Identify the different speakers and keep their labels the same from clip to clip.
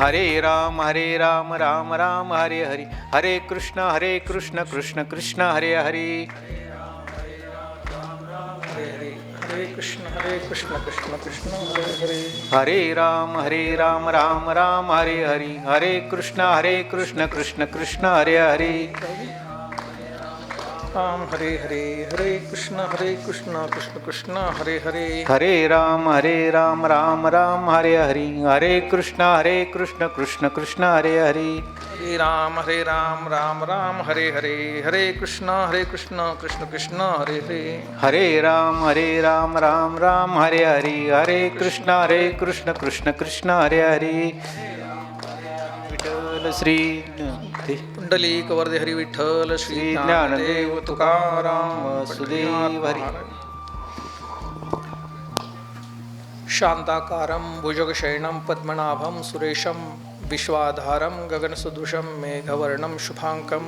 Speaker 1: हरे राम राम राम हरे हरे, हरे कृष्ण कृष्ण कृष्ण हरे हरे,
Speaker 2: हरे कृष्ण कृष्ण कृष्ण हरे हरे,
Speaker 1: हरे राम राम राम हरे हरे, हरे कृष्ण कृष्ण कृष्ण हरे हरे,
Speaker 2: राम हरे हरे, हरे कृष्ण कृष्ण कृष्ण हरे हरे,
Speaker 1: हरे राम राम राम हरे हरे, हरे कृष्ण कृष्ण कृष्ण हरे हरे,
Speaker 2: हरे राम राम राम हरे हरे, हरे कृष्ण कृष्ण कृष्ण हरे हरे,
Speaker 1: हरे राम राम राम हरे हरे, हरे कृष्ण कृष्ण कृष्ण हरे हरे, विठ्ठल श्री
Speaker 2: पुंडलिक वरदे हरी विठ्ठल,
Speaker 1: श्री ज्ञानदेव तुकाराम वासुदेव हरी.
Speaker 2: शांताकारं भुजगशयनं पद्मनाभं सुरेशं विश्वाधारं गगनसदृशं मेघवर्णं शुभांकं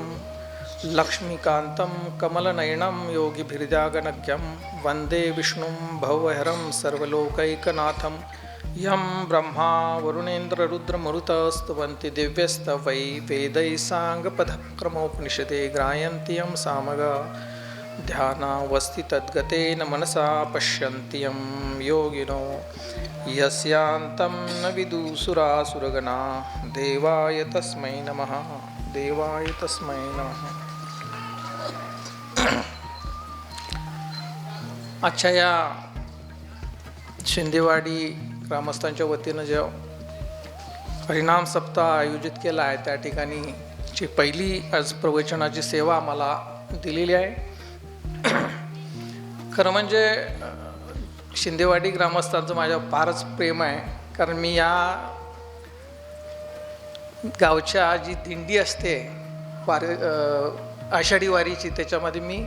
Speaker 2: लक्ष्मीकान्तं कमलनयनं योगिभिर्जागनज्ञं वन्दे विष्णुं भवहरं सर्वलोकैकनाथं, यं ब्रह्मा वरुणेन्द्ररुद्रमरुतस्तुवन्ति दिव्यस्तवै वेदैः साङ्गपदक्रमोपनिषदे ग्रायन्ति यं सामगा, ध्यानावस्थि तद्गतेन मनसा पश्यन्ति यं योगिनो यस्यान्तं न विदुसुरासुरगणा, देवाय तस्मै नमः, देवाय तस्मै नमः. आजच्या या शिंदेवाडी ग्रामस्थांच्या वतीनं जे हरिनाम सप्ताह आयोजित केला आहे, त्या ठिकाणी ची पहिली आज प्रवचनाची सेवा आम्हाला दिलेली आहे. खरं म्हणजे शिंदेवाडी ग्रामस्थांचं माझ्या फारच प्रेम आहे, कारण मी या गावच्या जी दिंडी असते आषाढी वारीची, त्याच्यामध्ये मी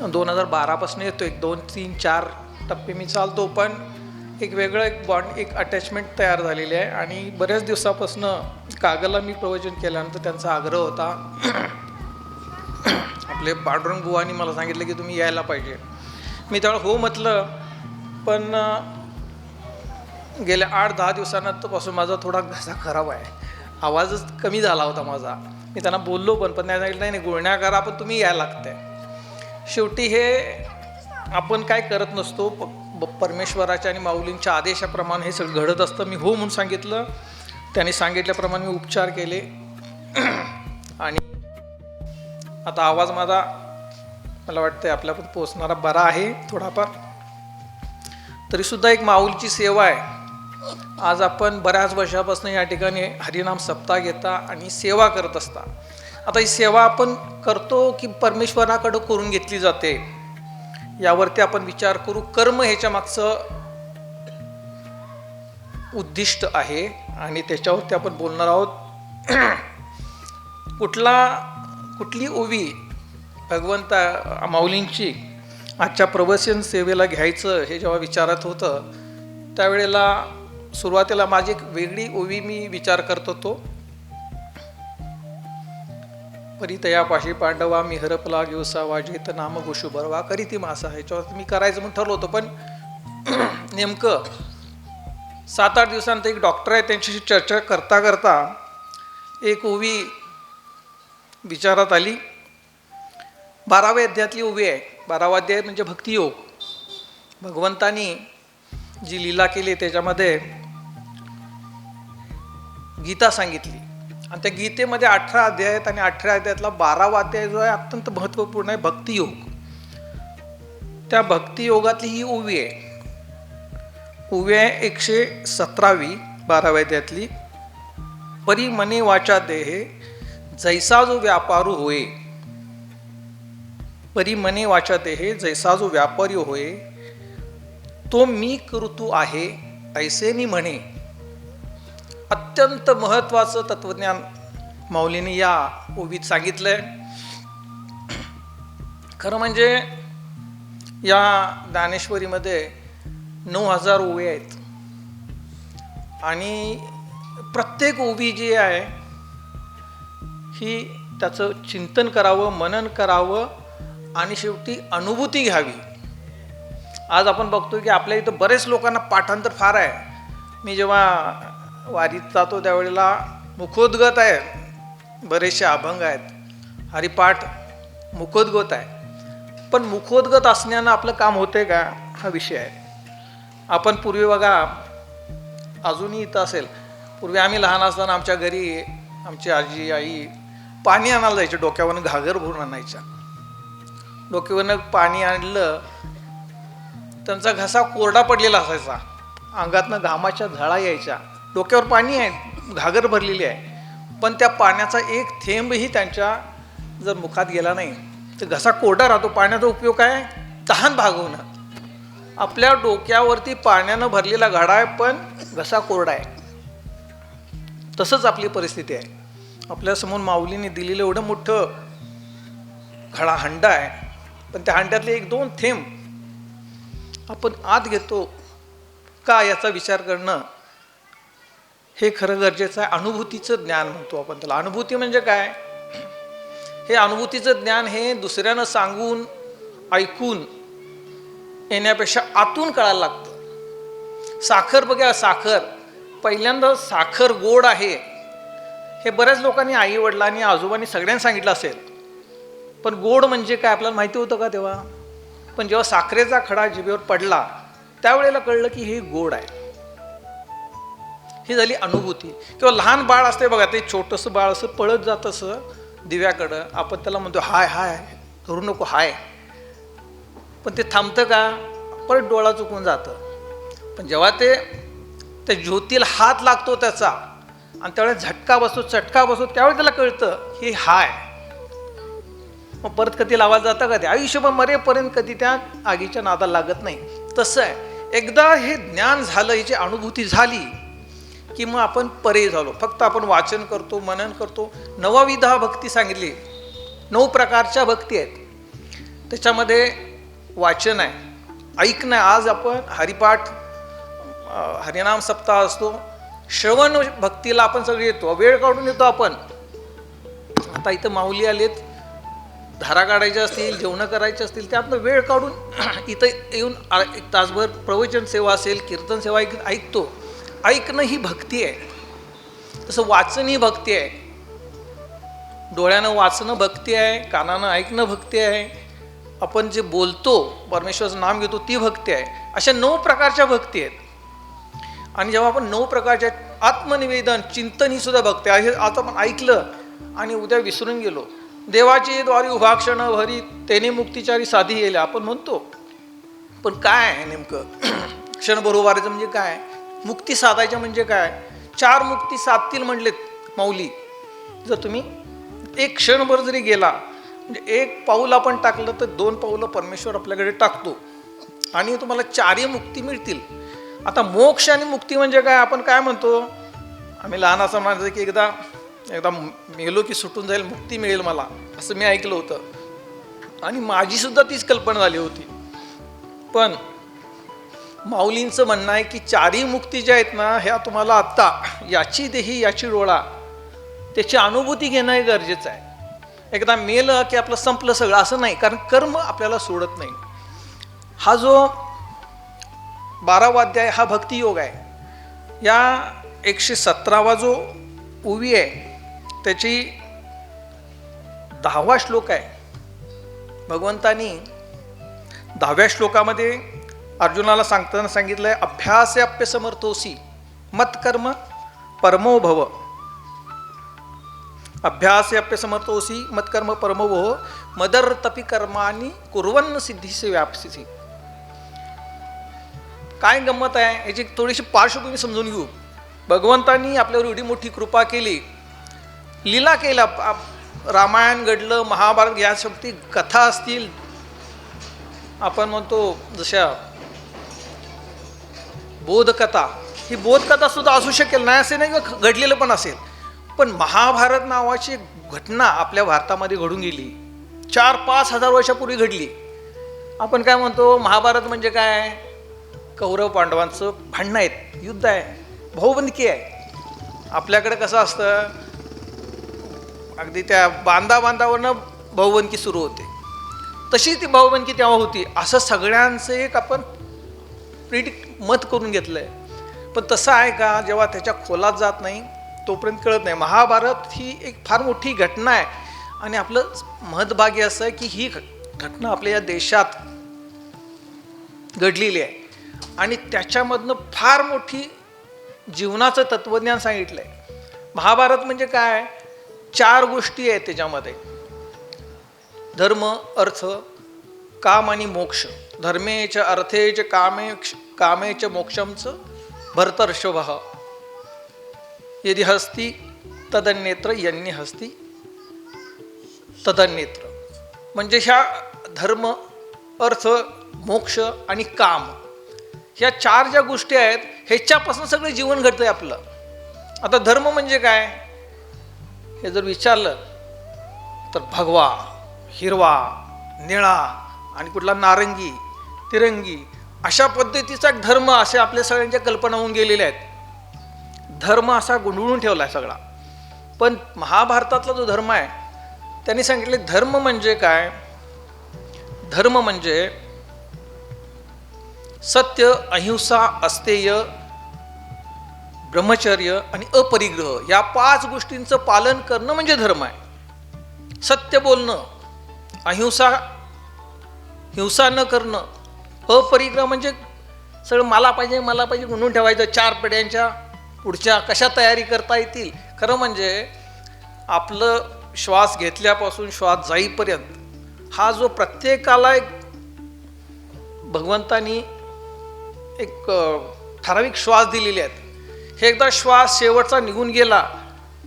Speaker 2: 2012पासून येतो. 1 2 3 4 टप्पे मी चालतो, पण एक बॉन्ड, एक अटॅचमेंट तयार झालेली आहे. आणि बऱ्याच दिवसापासून कागलला मी प्रवचन केल्यानंतर त्यांचा आग्रह होता, आपले पांडुरंग बुवांनी मला सांगितलं की तुम्ही यायला पाहिजे. मी त्यावेळेला हो म्हटलं, पण गेल्या 8-10 दिवसानंतरपासून माझा थोडा घसा खराब आहे, आवाजच कमी झाला होता माझा. मी त्यांना बोललो, पण त्यांना सांगितलं नाही गुळण्या करा, पण तुम्ही यायला लागतंय. शेवटी हे आपण काय करत नसतो, परमेश्वराच्या आणि माऊलींच्या आदेशाप्रमाणे हे सगळं घडत असतं. मी हो म्हणून सांगितलं, त्यांनी सांगितल्याप्रमाणे मी उपचार केले आणि आता आवाज माझा मला वाटतं आपल्यापर्यंत पोचणारा बरा आहे थोडाफार. तरीसुद्धा एक माऊलीची सेवा आहे. आज आपण बऱ्याच वर्षापासून या ठिकाणी हरिनाम सप्ताह घेता आणि सेवा करत असता. आता ही सेवा आपण करतो की परमेश्वराकडं करून घेतली जाते, यावरती आपण विचार करू. कर्म ह्याच्या मागचं उद्दिष्ट आहे आणि त्याच्यावरती आपण बोलणार आहोत. कुठली ओवी भगवंता माऊलींची आजच्या प्रवचन सेवेला घ्यायचं हे जेव्हा विचारत होतं, त्यावेळेला सुरुवातीला माझी एक वेगळी ओवी मी विचार करत होतो. परितयापाशी पांडवा मी हरपला घेऊसा वाजेत नाम गोशू बरवा करीती मासा, ह्याच्यावर मी करायचं म्हणून ठरलं होतं. पण नेमकं 7-8 दिवसांत एक डॉक्टर आहे, त्यांच्याशी चर्चा करता करता एक ओवी विचारात आली. 12व्या अध्यायातली ओवी आहे. 12वा अध्याय म्हणजे भक्तियोग. भगवंतानी जी लीला केली त्याच्यामध्ये गीता सांगितली आणि त्या गीतेमध्ये 18 अध्याय आहेत आणि 18 अध्यायातला 12वा अध्याय जो आहे अत्यंत महत्त्वपूर्ण आहे, भक्तियोग. त्या भक्तियोगातली ही ओवी आहे. ओवी आहे 117वी 12व्या अध्यायातली. परी मने वाचा देहे जैसा जो व्यापारू होय, परी मने वाचा देहे जैसा जो व्यापारी होय, तो मी कृतू आहे ऐसे नि म्हणे. अत्यंत महत्त्वाचं तत्वज्ञान माऊलीने या ओवीत सांगितलंय. खरं म्हणजे या ज्ञानेश्वरीमध्ये 9000 ओवी आहेत आणि प्रत्येक ओवी जी आहे ही त्याचं चिंतन करावं, मनन करावं आणि शेवटी अनुभूती घ्यावी. आज आपण बघतो की आपल्या इथं बरेच लोकांना पाठांतर फार आहे. मी जेव्हा वारीत जातो त्यावेळेला मुखोद्गत आहे, बरेचसे अभंग आहेत, हरिपाठ मुखोद्गत आहे. पण मुखोद्गत असण्यानं आपलं काम होतंय का हा विषय आहे. आपण पूर्वी बघा, अजूनही इथं असेल, पूर्वी आम्ही लहान असताना आमच्या घरी आमची आजी आई पाणी आणायला जायचे, डोक्यावरनं घागर भरून आणायच्या. डोक्यावरनं पाणी आणलं, त्यांचा घसा कोरडा पडलेला असायचा, अंगातनं घामाच्या झळा यायच्या. डोक्यावर पाणी आहे, घागर भरलेली आहे, पण त्या पाण्याचा एक थेंबही त्यांच्या जर मुखात गेला नाही तर घसा कोरडा राहतो. पाण्याचा उपयोग काय? तहान भागवणं. आपल्या डोक्यावरती पाण्यानं भरलेला घडा आहे, पण घसा कोरडा आहे. तसंच आपली परिस्थिती आहे. आपल्यासमोर माऊलीने दिलेलं एवढं मोठं हंडा आहे, पण त्या हंड्यातले एक दोन थेंब आपण आत घेतो का याचा विचार करणं हे खरं गरजेचं आहे. अनुभूतीचं ज्ञान म्हणतो आपण त्याला. अनुभूती म्हणजे काय? हे अनुभूतीचं ज्ञान हे दुसऱ्यानं सांगून ऐकून येण्यापेक्षा आतून कळायला लागतं. साखर बघा, साखर पहिल्यांदा साखर गोड आहे हे बऱ्याच लोकांनी, आई वडिलांनी आजोबांनी सगळ्यांनी सांगितलं असेल, पण गोड म्हणजे काय आपल्याला माहिती होतं का तेव्हा? पण जेव्हा साखरेचा खडा जिभेवर पडला त्यावेळेला कळलं की हे गोड आहे. ही झाली अनुभूती. किंवा लहान बाळ असते बघा, ते छोटंसं बाळ असं पळत जात असं दिव्याकडं, आपण त्याला म्हणतो हाय हाय, धरू नको हाय, पण ते थांबतं का? परत डोळा चुकून जातं. पण जेव्हा ते त्या ज्योतीला हात लागतो त्याचा आणि त्यावेळेस झटका बसतो, चटका बसतो, त्यावेळेस त्याला कळतं हे हाय. मग परत कधी लावायला जातं का? ते आयुष्यभर मरेपर्यंत कधी त्या आगीच्या नादाला लागत नाही. तसं आहे, एकदा हे ज्ञान झालं, याची अनुभूती झाली की मग आपण परे झालो. फक्त आपण वाचन करतो, मनन करतो. 9विधा भक्ती सांगितली, 9 प्रकारच्या भक्ती आहेत. त्याच्यामध्ये वाचन आहे, ऐकणं. आज आपण हरिपाठ, हरिनाम सप्ताह असतो, श्रवण भक्तीला आपण सगळे येतो, वेळ काढून येतो आपण. आता इथं माऊली आलेत, धारा काढायच्या असतील, जेवणं करायचे असतील, त्यातनं वेळ काढून इथं येऊन एक तासभर प्रवचन सेवा असेल, कीर्तन सेवा ऐकतो. ऐकणं ही भक्ती आहे. तसं वाचन ही भक्ती आहे. डोळ्यानं वाचणं भक्ती आहे, कानानं ऐकणं भक्ती आहे, आपण जे बोलतो, परमेश्वराचं नाम घेतो, ती भक्ती आहे. अशा 9 प्रकारच्या भक्ती आहेत. आणि जेव्हा आपण 9 प्रकारच्या आत्मनिवेदन, चिंतन ही सुद्धा भक्ती आहे. आता आपण ऐकलं आणि उद्या विसरून गेलो. देवाची द्वारी उभा क्षण भरी तेने मुक्तिचारी साधी येईल आपण म्हणतो, पण काय आहे नेमकं? क्षणभर उभारायचं म्हणजे काय? मुक्ती साधायचं म्हणजे काय? 4 मुक्ती साधतील म्हणलेत माऊली. जर तुम्ही एक क्षणभर जरी गेला, म्हणजे एक पाऊल आपण टाकलं तर 2 पाऊलं परमेश्वर आपल्याकडे टाकतो आणि तुम्हाला 4ही मुक्ती मिळतील. आता मोक्ष आणि मुक्ती म्हणजे काय? आपण काय म्हणतो? आम्ही लहान असं म्हणायचं की एकदा मेलो की सुटून जाईल, मुक्ती मिळेल मला, असं मी ऐकलं होतं आणि माझी सुद्धा तीच कल्पना झाली होती. पण माऊलींचं म्हणणं आहे की 4ही मुक्ती ज्या आहेत ना, ह्या तुम्हाला आत्ता याची देही याची डोळा, त्याची अनुभूती घेणं हे गरजेचं आहे. एकदा मेलं की आपलं संपलं सगळं असं नाही, कारण कर्म आपल्याला सोडत नाही. हा जो 12वा अध्याय हा भक्तियोग आहे. या 117वा जो ओवी आहे त्याची 10वा श्लोक आहे. भगवंतानी 10व्या श्लोकामध्ये अर्जुनाला सांगताना सांगितलंय, अभ्यासे अप्यसमर्थोसी मत्कर्म परमो भव. अभ्यासे अप्यसमर्थोसी मत्कर्म परमो भव मदर्तपि कर्माणि कुर्वन्न सिद्धीसे व्यापसी. काय गंमत आहे याची थोडीशी पार्श्वभूमी समजून घेऊ. भगवंतांनी आपल्यावर एवढी मोठी कृपा केली, लीला केला, रामायण घडलं, महाभारत, या शक्ती कथा असतील, आपण म्हणतो जशा बोधकथा, ही बोधकथा सुद्धा असू शकेल, नाही असे नाही घडलेलं पण असेल. पण महाभारत नावाची घटना आपल्या भारतामध्ये घडून गेली, 4-5 हजार वर्षापूर्वी घडली. आपण काय म्हणतो? महाभारत म्हणजे काय? कौरव पांडवांचं भांडणं आहेत, युद्ध आहे, भाऊबंदकी आहे. आपल्याकडे कसं असतं, अगदी त्या बांधावरनं भाऊबंदकी सुरू होते, तशी ती भाऊबंदकी तेव्हा होती. असं सगळ्यांचं एक आपण मत करून घेतलंय. पण तसं आहे का? जेव्हा त्याच्या खोलात जात नाही तोपर्यंत कळत नाही. महाभारत ही एक फार मोठी घटना आहे आणि आपलं महत्भाग्य असं आहे की ही घटना आपल्या या देशात घडलेली आहे आणि त्याच्यामधनं फार मोठी जीवनाचं तत्त्वज्ञान सांगितलं आहे. महाभारत म्हणजे काय? 4 गोष्टी आहेत त्याच्यामध्ये: धर्म, अर्थ, काम आणि मोक्ष. धर्मेच अर्थेच कामेच मोक्षमच भरतर्षभ यदि हस्ती तदन्यत्र यन्य हस्ती तदन्यत्र. म्हणजे ह्या धर्म, अर्थ, मोक्ष आणि काम ह्या 4 ज्या गोष्टी आहेत ह्याच्यापासून सगळं जीवन घडतंय आपलं. आता धर्म म्हणजे काय हे जर विचारलं तर भगवा, हिरवा, निळा आणि कुठला नारंगी, तिरंगी अशा पद्धतीचा एक धर्म असे आपल्या सगळ्यांच्या कल्पना होऊन गेलेल्या आहेत. धर्म असा गुंडळून ठेवला आहे सगळा. पण महाभारतातला जो धर्म आहे त्यांनी सांगितले धर्म म्हणजे काय? धर्म म्हणजे सत्य, अहिंसा, अस्तेय, ब्रह्मचर्य आणि अपरिग्रह या 5 गोष्टींचं पालन करणं म्हणजे धर्म आहे. सत्य बोलणं, हिंसा न करणं, अपरिग्रह म्हणजे सगळं मला पाहिजे म्हणून ठेवायचं. 4 पिढ्यांच्या पुढच्या कशा तयारी करता येतील. खरं म्हणजे आपलं श्वास घेतल्यापासून श्वास जाईपर्यंत हा जो प्रत्येकाला एक भगवंतानी एक ठराविक श्वास दिलेले आहेत. हे एकदा श्वास शेवटचा निघून गेला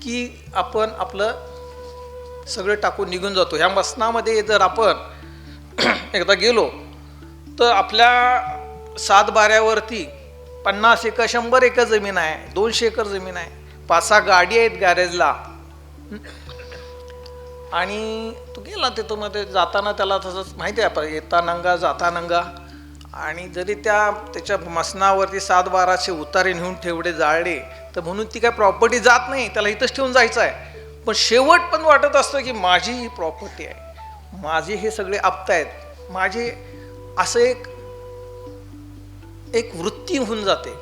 Speaker 2: की आपण आपलं सगळं टाकून निघून जातो. ह्या मसनामध्ये जर आपण एकदा गेलो तर आपल्या 7 बाऱ्यावरती 50 एकर 100 एकर जमीन आहे, 200 एकर जमीन आहे, 5-6 गाडी आहेत गॅरेजला. आणि तो गेला तिथं मध्ये जाताना त्याला तसंच माहिती आहे आपण येता नंगा जाता नंगा. आणि जरी त्याच्या मसनावरती 7 बाराचे उतारे नेऊन ठेवले जाळले तर म्हणून ती काय प्रॉपर्टी जात नाही, त्याला इथंच ठेवून जायचं आहे. पण शेवट पण वाटत असतं की माझी ही प्रॉपर्टी आहे, माझे हे सगळे आप्त आहेत, माझे असं एक वृत्ती होऊन जाते.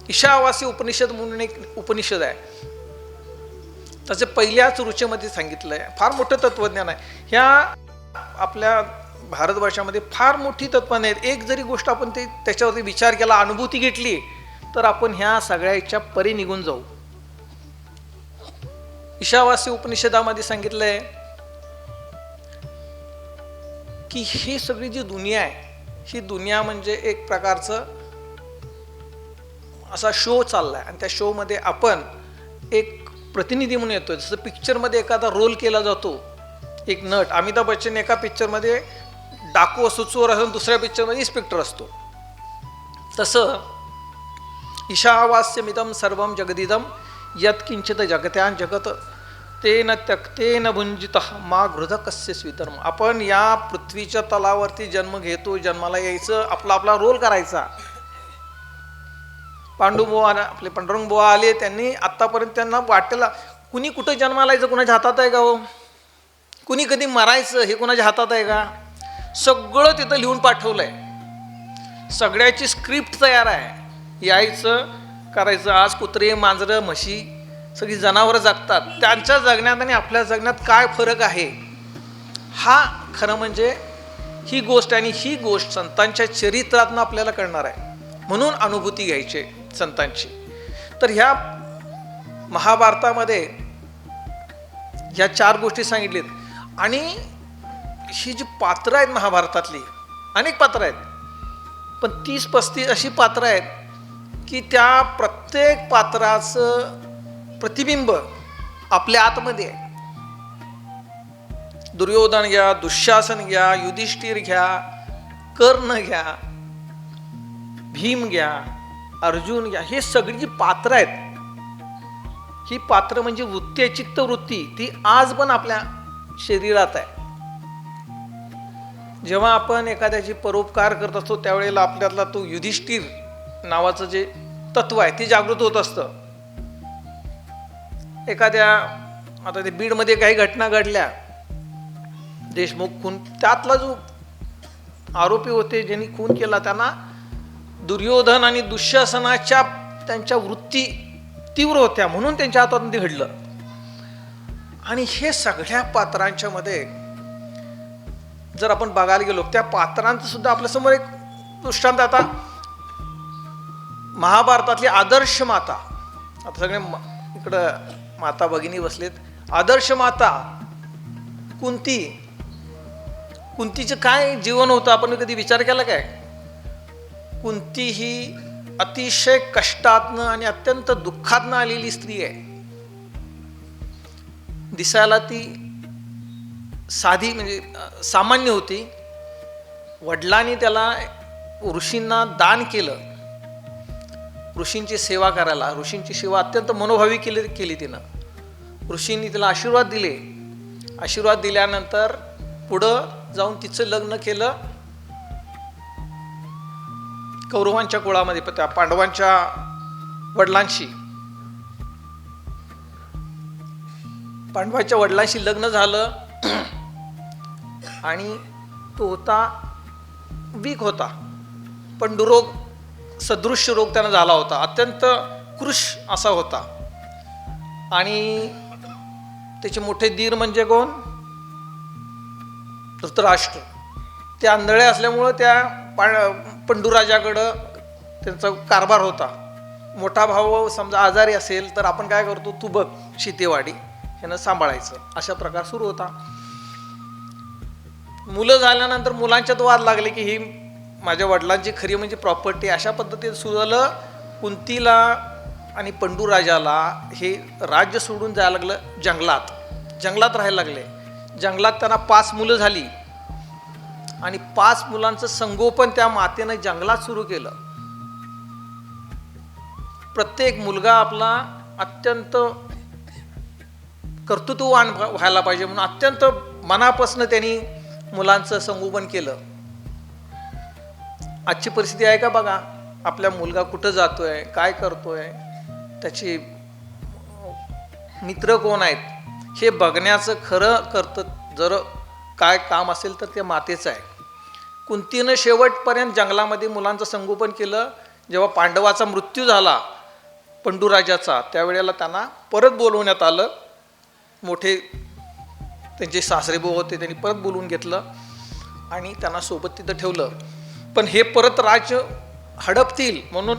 Speaker 2: ईशावासी उपनिषद म्हणून एक उपनिषद आहे, त्याचे पहिल्याच रुचेमध्ये सांगितलं आहे. फार मोठं तत्त्वज्ञान आहे. ह्या आपल्या भारतवर्षामध्ये फार मोठी तत्त्वज्ञान आहेत. एक जरी गोष्ट आपण त्याच्यावरती विचार केला, अनुभूती घेतली तर आपण ह्या सगळ्याच्या परी निघून जाऊ. ईशावासी उपनिषदामध्ये सांगितलं आहे की ही सगळी जी दुनिया आहे ही दुनिया म्हणजे एक प्रकारचं असा शो चाललाय आणि त्या शो मध्ये आपण एक प्रतिनिधी म्हणून येतोय. जसं पिक्चरमध्ये एखादा रोल केला जातो, एक नट अमिताभ बच्चन एका पिक्चरमध्ये डाकू असतो, चोर असतो, दुसऱ्या पिक्चरमध्ये इन्स्पेक्टर असतो. तसं ईशावास्यमिदं सर्वं जगदिदं यत्किंचित जगत्यां जगत तेन त्यक्तेन भुंजितः मा गृध कस्य स्वीतर्म. आपण या पृथ्वीच्या तलावरती जन्म घेतो, जन्माला यायचं, आपला रोल करायचा. पांडुबुवा आपले पांडुरंगबुवा आले, त्यांनी आत्तापर्यंत त्यांना वाटेला कुणी कुठं जन्माला यायचं कुणाच्या हातात आहे का हो, कुणी कधी मरायचं हे कुणाच्या हातात आहे का? सगळं तिथं लिहून पाठवलंय, सगळ्याची स्क्रिप्ट तयार आहे. यायचं करायचं. आज कुत्रे, मांजरं, म्हशी सगळी जनावरं जगतात, त्यांच्या जगण्यात आणि आपल्या जगण्यात काय फरक आहे हा खरं म्हणजे ही गोष्ट. आणि ही गोष्ट संतांच्या चरित्रातनं आपल्याला कळणार आहे. म्हणून अनुभूती घ्यायची संतांची. तर ह्या महाभारतामध्ये ह्या 4 गोष्टी सांगितलीत. आणि ही जी पात्र आहेत महाभारतातली, अनेक पात्र आहेत, पण 30-35 अशी पात्र आहेत की त्या प्रत्येक पात्राचं प्रतिबिंब आपल्या आतमध्ये आहे. दुर्योधन घ्या, दुःशासन घ्या, युधिष्ठिर घ्या, कर्ण घ्या, भीम घ्या, अर्जुन घ्या, हे सगळी जी पात्र आहेत, ही पात्र म्हणजे वृत्ती आहे, चित्तवृत्ती, ती आज पण आपल्या शरीरात आहे. जेव्हा आपण एखाद्याची परोपकार करत असतो त्यावेळेला आपल्यातला तो युधिष्ठिर नावाचं जे तत्व आहे ते जागृत होत असतं. एखाद्या आता ते बीडमध्ये काही घटना घडल्या, देशमुख खून, त्यातला जो आरोपी होते ज्यांनी खून केला त्यांना दुर्योधन आणि दुःशासनाच्या त्यांच्या वृत्ती तीव्र होत्या म्हणून त्यांच्या हातातून ते घडलं. आणि हे सगळ्या पात्रांच्या मध्ये जर आपण बघायला गेलो त्या पात्रांचं सुद्धा आपल्यासमोर एक दृष्टांत. आता महाभारतातली आदर्श माता, आता सगळे इकडं माता भगिनी बसलेत, आदर्श माता कुंती, कुंतीचं काय जीवन होतं आपण कधी विचार केला काय? कुंती ही अतिशय कष्टातनं आणि अत्यंत दुःखातनं आलेली स्त्री आहे. दिसायला ती साधी म्हणजे सामान्य होती. वडिलांनी त्याला ऋषींना दान केलं, ऋषींची सेवा करायला. ऋषींची सेवा अत्यंत मनोभावी केली तिनं. ऋषींनी तिला आशीर्वाद दिले. आशीर्वाद दिल्यानंतर पुढं जाऊन तिचं लग्न केलं कौरवांच्या कुळामध्ये, त्या पांडवांच्या वडिलांशी. पांडवांच्या वडिलांशी लग्न झालं आणि तो होता वीक होता, पंडुरोग सदृश्य रोग त्यानं झाला होता, अत्यंत कृश असा होता. आणि त्याचे मोठे दीर म्हणजे कोण? धृतराष्ट्र. ते आंधळे असल्यामुळं त्या पंडुराजाकडं त्यांचा कारभार होता. मोठा भाऊ समजा आजारी असेल तर आपण काय करतो, तू बघ शितेवाडी, ह्यानं सांभाळायचं, अशा प्रकार सुरू होता. मुलं झाल्यानंतर मुलांच्यात वाद लागले की ही माझ्या वडिलांची खरी म्हणजे प्रॉपर्टी. अशा पद्धतीने सुरू झालं. कुंतीला आणि पंडुराजाला हे राज्य सोडून जायला लागलं जंगलात. जंगलात राहायला लागले. जंगलात त्यांना 5 मुलं झाली आणि 5 मुलांचं संगोपन त्या मातेनं जंगलात सुरू केलं. प्रत्येक मुलगा आपला अत्यंत कर्तृत्ववान व्हायला पाहिजे म्हणून अत्यंत मनापासून त्यांनी मुलांचं संगोपन केलं. आजची परिस्थिती आहे का बघा, आपल्या मुलगा कुठं जातोय, काय करतोय, त्याचे मित्र कोण आहेत हे बघण्याचं खरं कर्तव्य जर काय काम असेल तर ते मातेचं आहे. कुंतीनं शेवटपर्यंत जंगलामध्ये मुलांचं संगोपन केलं. जेव्हा पांडवाचा मृत्यू झाला पंडुराजाचा, त्यावेळेला त्यांना परत बोलवण्यात आलं. मोठे त्यांचे सासरेबू होते, त्यांनी परत बोलवून घेतलं आणि त्यांना सोबत तिथं ठेवलं. पण हे परत राज्य हडपतील म्हणून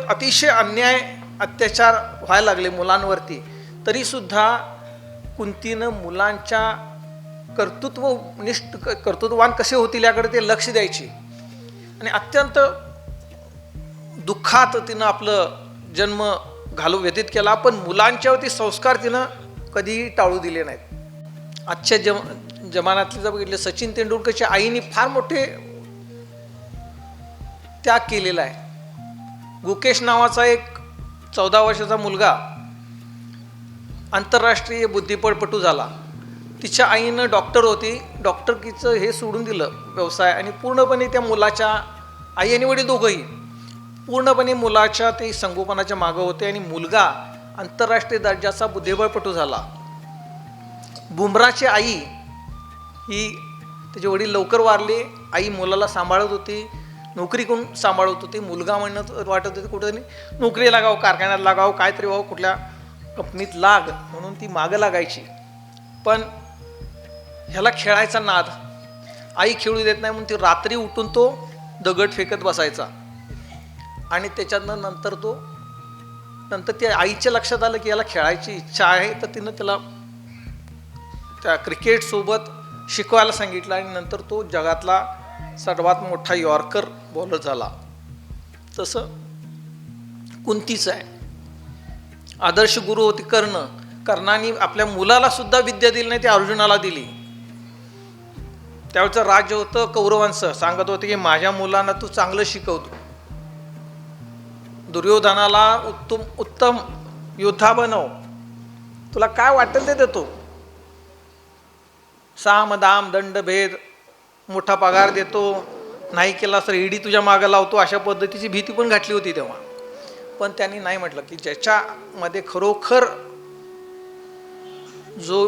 Speaker 2: अतिशय अन्याय अत्याचार व्हायला लागले मुलांवरती. तरीसुद्धा कुंतीनं मुलांच्या कर्तृत्ववान कसे होतील याकडे ते लक्ष द्यायची. आणि अत्यंत दुःखात तिनं आपलं जन्म व्यतीत केला. पण मुलांच्यावरती संस्कार तिनं कधीही टाळू दिले नाहीत. आजच्या जमान्यातले जर बघितले, सचिन तेंडुलकरच्या आईने फार मोठे त्याग केलेला आहे. गुकेश नावाचा एक 14 वर्षाचा मुलगा आंतरराष्ट्रीय बुद्धिबळपटू झाला. तिच्या आईनं डॉक्टर होती, डॉक्टरकीचं हे सोडून दिलं व्यवसाय आणि पूर्णपणे त्या मुलाच्या, आई आणि वडील दोघंही पूर्णपणे मुलाच्या ते संगोपनाच्या मागं होते. आणि मुलगा आंतरराष्ट्रीय दर्जाचा बुद्धिबळपटू झाला. बुमराची आई ही, त्याचे वडील लवकर वारले, आई मुलाला सांभाळत होती, नोकरी करून सांभाळत होती. मुलगा म्हणत वाटत होती कुठं नोकरी लागावं, कारखान्यात लागावं, काहीतरी व्हावं, कुठल्या कंपनीत लाग म्हणून ती मागं लागायची. पण ह्याला खेळायचा नाद, आई खेळू देत नाही म्हणून ती रात्री उठून तो दगड फेकत बसायचा. आणि त्याच्यातनं नंतर त्या आईच्या लक्षात आलं की याला खेळायची इच्छा आहे, तर तिनं त्याला त्या क्रिकेटसोबत शिकवायला सांगितलं. आणि नंतर तो जगातला सर्वात मोठा यॉर्कर बॉलर झाला. तसं कुंतीचं आहे. आदर्श गुरु होती कर्ण. कर्णाने आपल्या मुलाला सुद्धा विद्या दिली नाही, ती अर्जुनाला दिली. त्यावेळचं राज्य होतं कौरवांचं. सांगत होते की माझ्या मुलांना तू चांगलं शिकवतो. दुर्योधनाला उत्तम योद्धा बनव, तुला काय वाटेल ते देतो, साम दाम दंड भेद, मोठा पगार देतो, नाही केला तर ईडी तुझ्या मागं लावतो, अशा पद्धतीची भीती पण घातली होती तेव्हा. पण त्यांनी नाही म्हटलं की ज्याच्यामध्ये खरोखर जो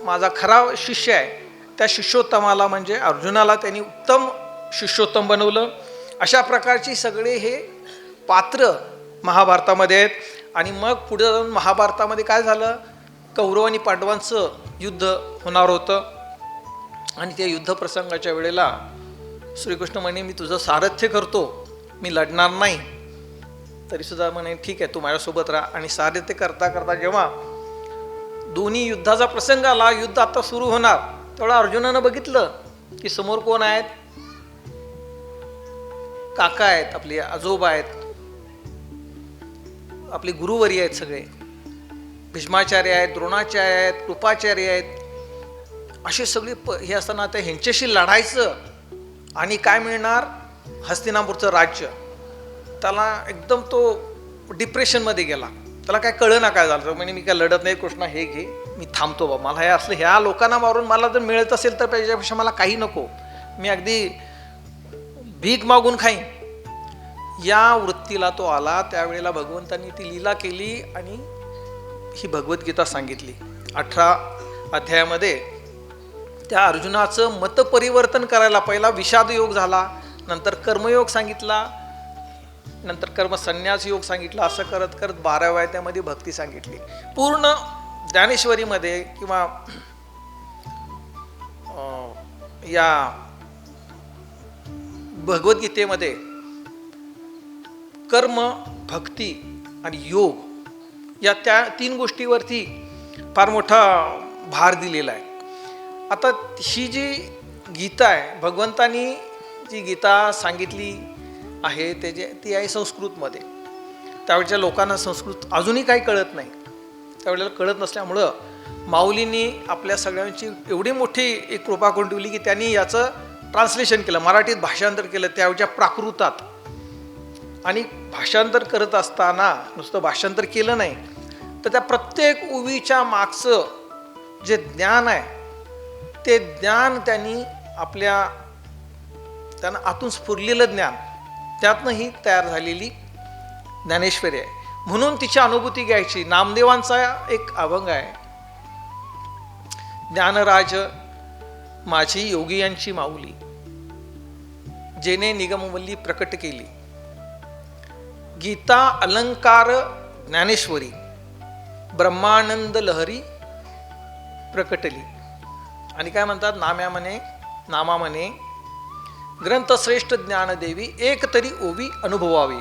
Speaker 2: माझा खरा शिष्य आहे त्या शिष्योत्तमाला म्हणजे अर्जुनाला त्यांनी उत्तम शिष्योत्तम बनवलं. अशा प्रकारची सगळे हे पात्र महाभारतामध्ये आहेत. आणि मग पुढे जाऊन महाभारतामध्ये काय झालं, कौरव आणि पांडवांचं युद्ध होणार होतं. आणि त्या युद्ध प्रसंगाच्या वेळेला श्रीकृष्ण म्हणे मी तुझं सारथ्य करतो, मी लढणार नाही. तरीसुद्धा म्हणे ठीक आहे, तू माझ्यासोबत राहा. आणि सारथ्य करता करता जेव्हा दोन्ही युद्धाचा प्रसंग आला, युद्ध आता सुरू होणार, तेवढा अर्जुनानं बघितलं की समोर कोण आहेत, काका आहेत, आपले आजोबा आहेत, आपले गुरुवर्य आहेत, सगळे भीष्माचार्य आहेत, द्रोणाचार्य आहेत, कृपाचार्य आहेत, असे सगळे हे असताना त्या ह्यांच्याशी लढायचं आणि काय मिळणार, हस्तिनापूरचं राज्य. त्याला एकदम तो डिप्रेशनमध्ये गेला, त्याला काय कळलं ना काय झालं. म्हणजे मी काय लढत नाही कृष्णा, हे घे, मी थांबतो बा, मला हे असलं ह्या लोकांना मारून मला जर मिळत असेल तर त्याच्यापेक्षा मला काही नको, मी अगदी भीक मागून खाईन. या वृत्तीला तो आला. त्यावेळेला भगवंतांनी ती लीला केली आणि ही भगवद्गीता सांगितली. 18 अध्यायामध्ये त्या अर्जुनाचं मतपरिवर्तन करायला पहिला विषाद योग झाला, नंतर कर्मयोग सांगितला, नंतर कर्मसन्यास योग सांगितला. असं करत करत 12व्या अध्यायामध्ये भक्ती सांगितली. पूर्ण ज्ञानेश्वरीमध्ये किंवा या भगवद्गीतेमध्ये कर्म, भक्ती आणि योग या त्या 3 गोष्टीवरती फार मोठा भार दिलेला आहे. आता ही जी गीता आहे, भगवंतांनी जी गीता सांगितली आहे ती आहे संस्कृतमध्ये. त्यावेळच्या लोकांना संस्कृत अजूनही काही कळत नाही. त्यावेळेला कळत नसल्यामुळं माऊलींनी आपल्या सगळ्यांची एवढी मोठी एक कृपा करून ठेवली की त्यांनी याचं ट्रान्सलेशन केलं, मराठीत भाषांतर केलं त्यावेळच्या प्राकृतात. आणि भाषांतर करत असताना नुसतं भाषांतर केलं नाही, तर त्या प्रत्येक ओवीच्या मागचं जे ज्ञान आहे ते ज्ञान त्यांनी त्यांना आतून स्फुरलेलं ज्ञान, त्यातनं ही तयार झालेली ज्ञानेश्वरी आहे. म्हणून तिची अनुभूती घ्यायची. नामदेवांचा एक अभंग आहे, ज्ञानराज माझी योगी यांची माऊली, जेने निगमवल्ली प्रकट केली, गीता अलंकार ज्ञानेश्वरी, ब्रह्मानंद लहरी प्रकटली. आणि काय म्हणतात, नामा म्हणे ग्रंथश्रेष्ठ ज्ञानदेवी, एक तरी ओवी अनुभवावी.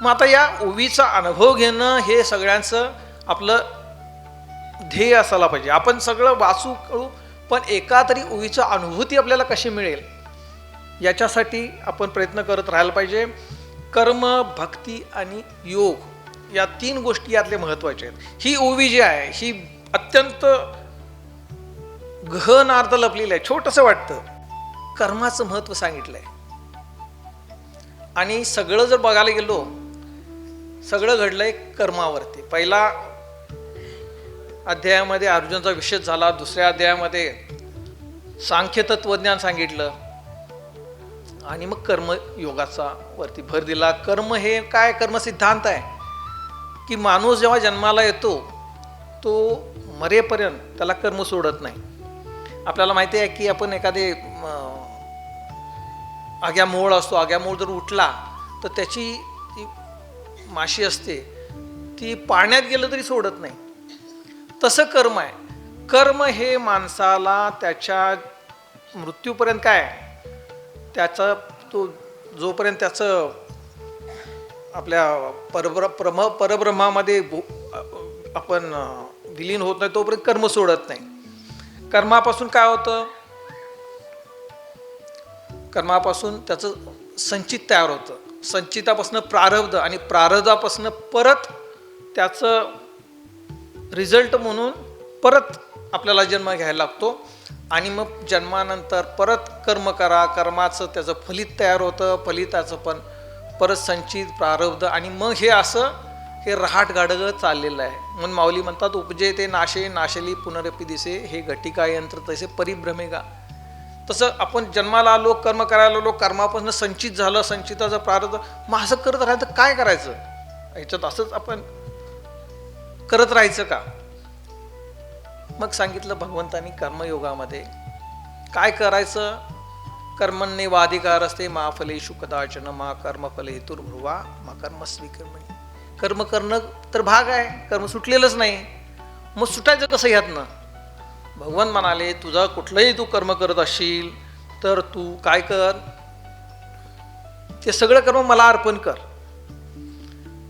Speaker 2: मग आता या ओवीचा अनुभव घेणं हे सगळ्यांचं आपलं ध्येय असायला पाहिजे. आपण सगळं वाचू कळू, पण एका तरी ओवीचा अनुभूती आपल्याला कशी मिळेल याच्यासाठी आपण प्रयत्न करत राहायला पाहिजे. कर्म, भक्ती आणि योग या 3 गोष्टी यातले महत्त्वाचे आहेत. ही ओवी जी आहे ही अत्यंत गहन अर्थ लपलेलं आहे. छोटंसं वाटतं, कर्माचं महत्त्व सांगितलंय. आणि सगळं जर बघायला गेलो, सगळं घडलंय कर्मावरती. पहिला अध्यायामध्ये अर्जुनाचा विषय झाला, दुसऱ्या अध्यायामध्ये सांख्य तत्वज्ञान सांगितलं, आणि मग कर्मयोगाचा वरती भर दिला. कर्म हे काय, कर्मसिद्धांत आहे की माणूस जेव्हा जन्माला येतो तो मरेपर्यंत त्याला कर्म सोडत नाही. आपल्याला माहिती आहे की आपण एखादे आग्यामोळ असतो, आग्यामोळ जर उठला तर त्याची ती माशी असते ती पाण्यात गेलं तरी सोडत नाही. तसं कर्म आहे. कर्म हे माणसाला त्याच्या मृत्यूपर्यंत काय, त्याचा तो जोपर्यंत त्याचं आपल्या परब्रह्मामध्ये आपण विलीन होत नाही तोपर्यंत कर्म सोडत नाही. कर्मापासून काय होतं, कर्मापासून त्याचं संचित तयार होतं, संचितापासून प्रारब्ध, आणि प्रारब्धापासून परत त्याचं रिझल्ट म्हणून परत आपल्याला जन्म घ्यायला लागतो. आणि मग जन्मानंतर परत कर्म करा, कर्माचं त्याचं फलित तयार होतं, फलिताचं पण परत संचित प्रारब्ध, आणि मग हे असं हे रहाट गाडगं चाललेलं आहे. म्हणून माऊली म्हणतात, उपजे ते नाशे नाशली पुनरपी दिसे, हे घटिका यंत्र तसे परिभ्रमेगा. तसं आपण जन्माला आलो, कर्म करायला आलो, कर्मापासून संचित झालं, संचिताचं प्रारब्ध, मग असं करत राहायचं. काय करायचं ह्याच्यात, असंच आपण करत राहायचं का? मग सांगितलं भगवंतांनी कर्मयोगामध्ये काय करायचं, कर्मण्येवाधिकार असते मा फलेषु कदाचन मा कर्मफले हेतुर्भुवा मा कर्मस्वी कर्मणी. कर्म करणं तर भाग आहे, कर्म सुटलेलंच नाही, मग सुटायचं कसं ह्यातनं? भगवान म्हणाले तुझा कुठलंही तू कर्म करत असशील तर तू काय कर, ते सगळं कर्म मला अर्पण कर.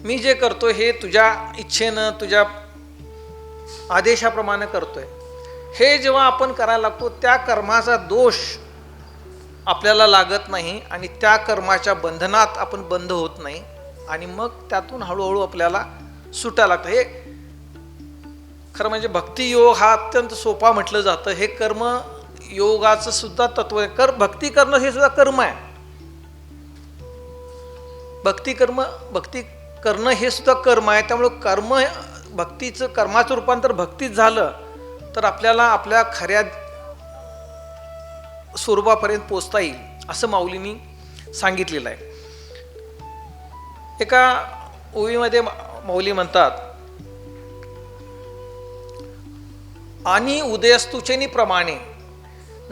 Speaker 2: मी जे करतो हे तुझ्या इच्छेनं तुझ्या आदेशाप्रमाणे करतोय. हे जेव्हा आपण करायला लागतो त्या कर्माचा दोष आपल्याला लागत नाही आणि त्या कर्माच्या बंधनात आपण बंद होत नाही आणि मग त्यातून हळूहळू आपल्याला सुटायला लागतं. हे खरं म्हणजे भक्ती योग हा अत्यंत सोपा म्हटलं जातं. हे कर्म योगाचं सुद्धा तत्व आहे. भक्ती करणं हे सुद्धा कर्म आहे. भक्ती करणं हे सुद्धा कर्म आहे. त्यामुळे कर्माचं रूपांतर भक्तीत झालं तर आपल्याला आपल्या खऱ्या स्वरूपापर्यंत पोचता येईल असं माऊलींनी सांगितलेलं आहे. एका ओवीमध्ये माऊली म्हणतात, आणि उदयस्तुचेनी प्रमाणे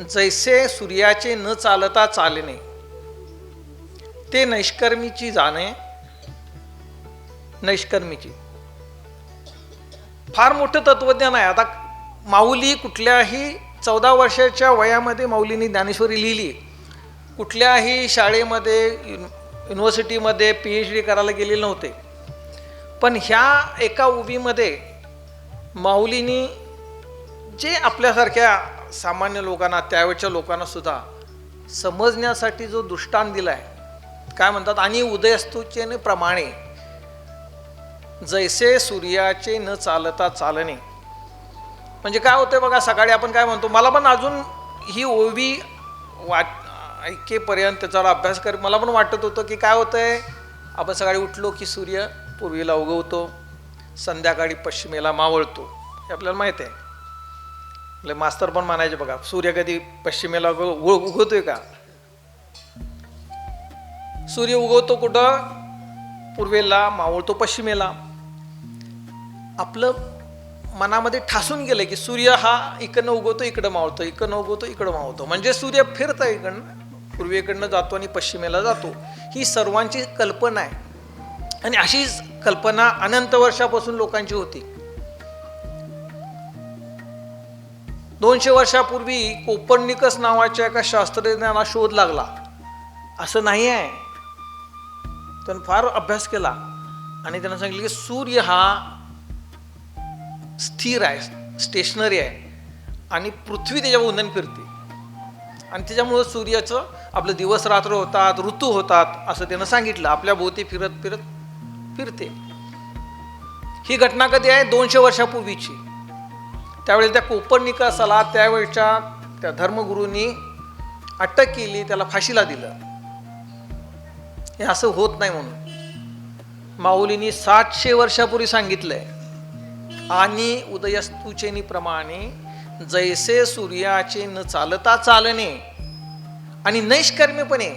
Speaker 2: जैसे सूर्याचे न चालता चालणे ते नैष्कर्मीची जाणे. नैष्कर्मीची फार मोठं तत्वज्ञान आहे. आता माऊली कुठल्याही 14 वर्षाच्या वयामध्ये माऊलींनी ज्ञानेश्वरी लिहिली. कुठल्याही शाळेमध्ये युनिव्हर्सिटीमध्ये PhD करायला गेलेले नव्हते. पण ह्या एका उभीमध्ये माऊलींनी जे आपल्यासारख्या सामान्य लोकांना, त्यावेळच्या लोकांना सुद्धा समजण्यासाठी जो दृष्टांत दिलाय, काय म्हणतात, आणि उदयस्तुचे प्रमाणे जैसे सूर्याचे न चालता चालणे. म्हणजे काय होतंय बघा, सकाळी आपण काय म्हणतो, मला पण अजून ही ओवी ऐकेपर्यंत त्याच्यावर अभ्यास कर मला पण वाटत होतं की काय होतंय, आपण सकाळी उठलो की सूर्य पूर्वेला उगवतो, संध्याकाळी पश्चिमेला मावळतो, हे आपल्याला माहीत आहे. आपले मास्तर पण म्हणायचे बघा, सूर्य कधी पश्चिमेला उगवतोय का? सूर्य उगवतो कुठं? पूर्वेला, मावळतो पश्चिमेला. आपलं मनामध्ये ठासून गेलं की सूर्य हा इकडनं उगवतो इकडं मावळतो, इकडनं उगवतो इकडं मावळतो, म्हणजे सूर्य फिरतं, इकडनं पूर्वेकडनं जातो आणि पश्चिमेला जातो. ही सर्वांची कल्पना आहे आणि अशीच कल्पना अनंत वर्षापासून लोकांची होती. 200 वर्षापूर्वी कोपर्निकस नावाच्या एका शास्त्रज्ञाला शोध लागला. असं नाही आहे, त्यानं फार अभ्यास केला आणि त्यानं सांगितलं की सूर्य हा स्थिर आहे, स्टेशनरी आहे आणि पृथ्वी त्याच्या भोवती फिरते आणि त्याच्यामुळं सूर्याचं आपलं दिवस रात्र होतात, ऋतू होतात, असं त्यानं सांगितलं. आपल्या भोवती फिरत फिरत फिरते. ही घटना कधी आहे? 200 वर्षापूर्वीची. त्यावेळी त्या कोपर्निकसला त्यावेळच्या त्या धर्मगुरूंनी अटक केली, त्याला फाशीला दिलं. हे असं होत नाही म्हणून माऊलींनी 700 वर्षापूर्वी सांगितलंय, आणि उदयस्तुचेनी प्रमाणे जैसे सूर्याचे न चालता चालणे. आणि नैष्कर्म्यपणे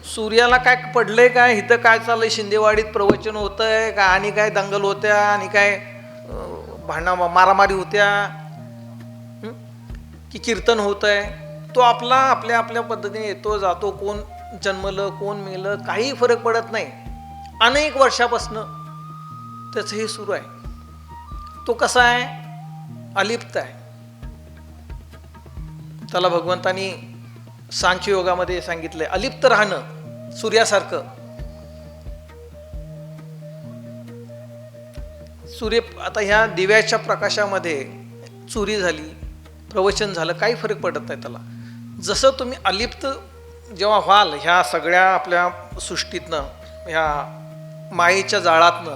Speaker 2: सूर्याला काय पडलंय, काय इथं काय चाललंय, शिंदेवाडीत प्रवचन होतंय का, आणि काय दंगल होत्या, आणि काय भांडणा मारामारी होत्या की कीर्तन होतंय, तो आपल्या आपल्या पद्धतीने येतो जातो. कोण जन्मलं कोण मेलं काही फरक पडत नाही. अनेक वर्षापासनं त्याचं हे सुरू आहे. तो कसा आहे? अलिप्त आहे. त्याला भगवंतानी सांख्य योगामध्ये सांगितलंय, अलिप्त राहणं सूर्यासारखं. सूर्य आता ह्या दिव्याच्या प्रकाशामध्ये चोरी झाली, प्रवचन झालं, काही फरक पडत नाही त्याला. जसं तुम्ही अलिप्त जेव्हा व्हाल ह्या सगळ्या आपल्या सृष्टीतनं, ह्या मायेच्या जाळातनं,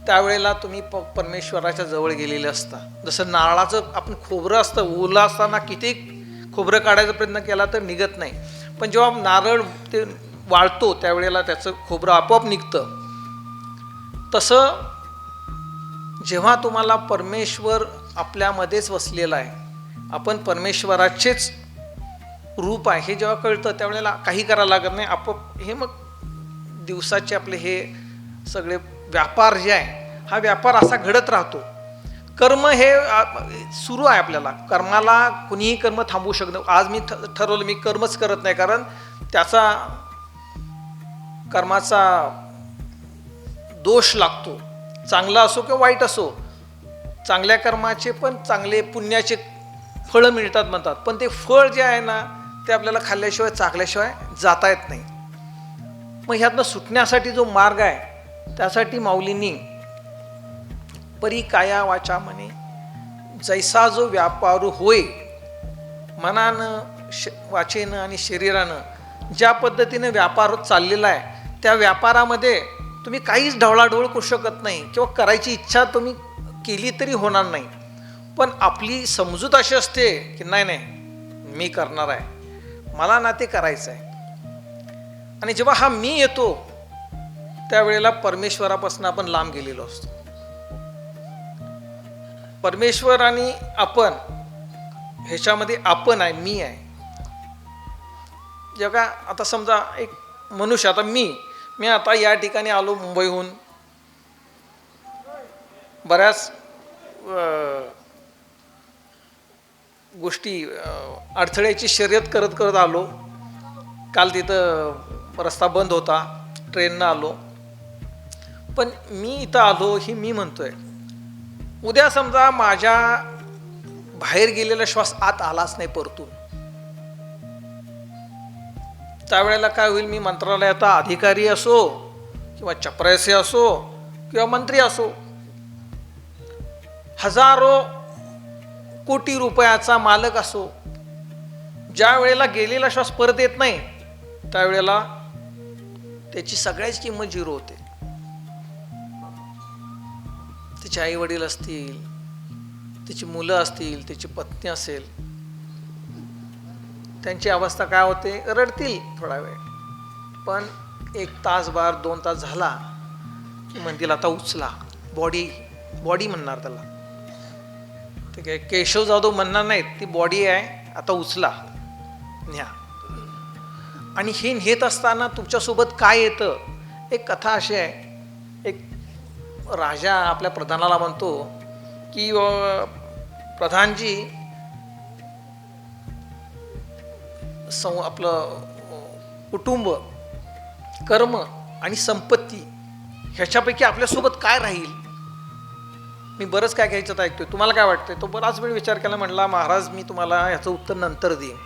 Speaker 2: त्यावेळेला तुम्ही परमेश्वराच्या जवळ गेलेले असता. जसं नारळाचं आपण खोबरं असतं, ओलं असताना किती खोबरं काढायचा प्रयत्न केला तर निघत नाही, पण जेव्हा नारळ ते वाळतो त्यावेळेला त्याचं खोबरं आपोआप निघतं. तसं जेव्हा तुम्हाला परमेश्वर आपल्यामध्येच वसलेला आहे, आपण परमेश्वराचेच रूप आहे हे जेव्हा कळतं त्यावेळेला काही करायला लागत नाही, आपोआप हे मग दिवसाचे आपले हे सगळे व्यापार जे आहे, हा व्यापार असा घडत राहतो. कर्म हे सुरू आहे आपल्याला. कर्माला कुणीही कर्म थांबवू शकत. आज मी ठरवलं मी कर्मच करत नाही, कारण त्याचा कर्माचा दोष लागतो. चांगला असो किंवा वाईट असो, चांगल्या कर्माचे पण चांगले पुण्याचे फळं मिळतात म्हणतात, पण ते फळ जे आहे ना ते आपल्याला खाल्ल्याशिवाय चाखल्याशिवाय जाता येत नाही. मग ह्यातनं सुटण्यासाठी जो मार्ग आहे त्यासाठी माऊलींनी परी काया वाचा म्हणे जैसा जो व्यापार होय, मनानं वाचेनं आणि शरीरानं ज्या पद्धतीने व्यापार चाललेला आहे त्या व्यापारामध्ये तुम्ही काहीच ढवळाढवळ करू शकत नाही किंवा करायची इच्छा तुम्ही केली तरी होणार नाही. पण आपली समजूत अशी असते की नाही नाही मी करणार आहे, मला ना ते करायचं आहे. आणि जेव्हा हा मी येतो त्यावेळेला परमेश्वरापासून आपण लांब गेलेलो असतो. परमेश्वर आणि आपण ह्याच्यामध्ये आपण आहे, मी आहे. जेव्हा आता समजा एक मनुष्य, आता मी आता या ठिकाणी आलो मुंबईहून, बऱ्याच गोष्टी अडथळ्याची शर्यत करत करत आलो. काल तिथं रस्ता बंद होता, ट्रेननं आलो, पण मी इथं आलो ही मी म्हणतोय. उद्या समजा माझ्या बाहेर गेलेला श्वास आत आलाच नाही परतून, त्यावेळेला काय होईल? मी मंत्रालयाचा अधिकारी असो किंवा चपरासी असो किंवा मंत्री असो, हजारो कोटी रुपयाचा मालक असो, ज्या वेळेला गेलेला श्वास परत येत नाही त्यावेळेला त्याची सगळ्याच किंमत झिरो होते. त्याचे आई वडील असतील, त्याची मुलं असतील, त्याची पत्नी असेल, त्यांची अवस्था काय होते? रडतील थोडा वेळ, पण 1 तासभर 2 तास झाला की म्हणतील आता उचला. बॉडी म्हणणार त्याला, ते काय केशव जाधव म्हणणार नाहीत, ती बॉडी आहे आता उचला न्या. आणि हे नेत असताना तुमच्यासोबत काय येतं? एक कथा अशी आहे, एक राजा आपल्या प्रधानाला म्हणतो की प्रधानजी, आपलं कुटुंब, कर्म आणि संपत्ती ह्याच्यापैकी आपल्यासोबत काय राहील? मी बरंच काय घ्यायचं ऐकतोय, तुम्हाला काय वाटतंय? तो बराच वेळ विचार केला, म्हणला महाराज मी तुम्हाला ह्याचं उत्तर नंतर देईन.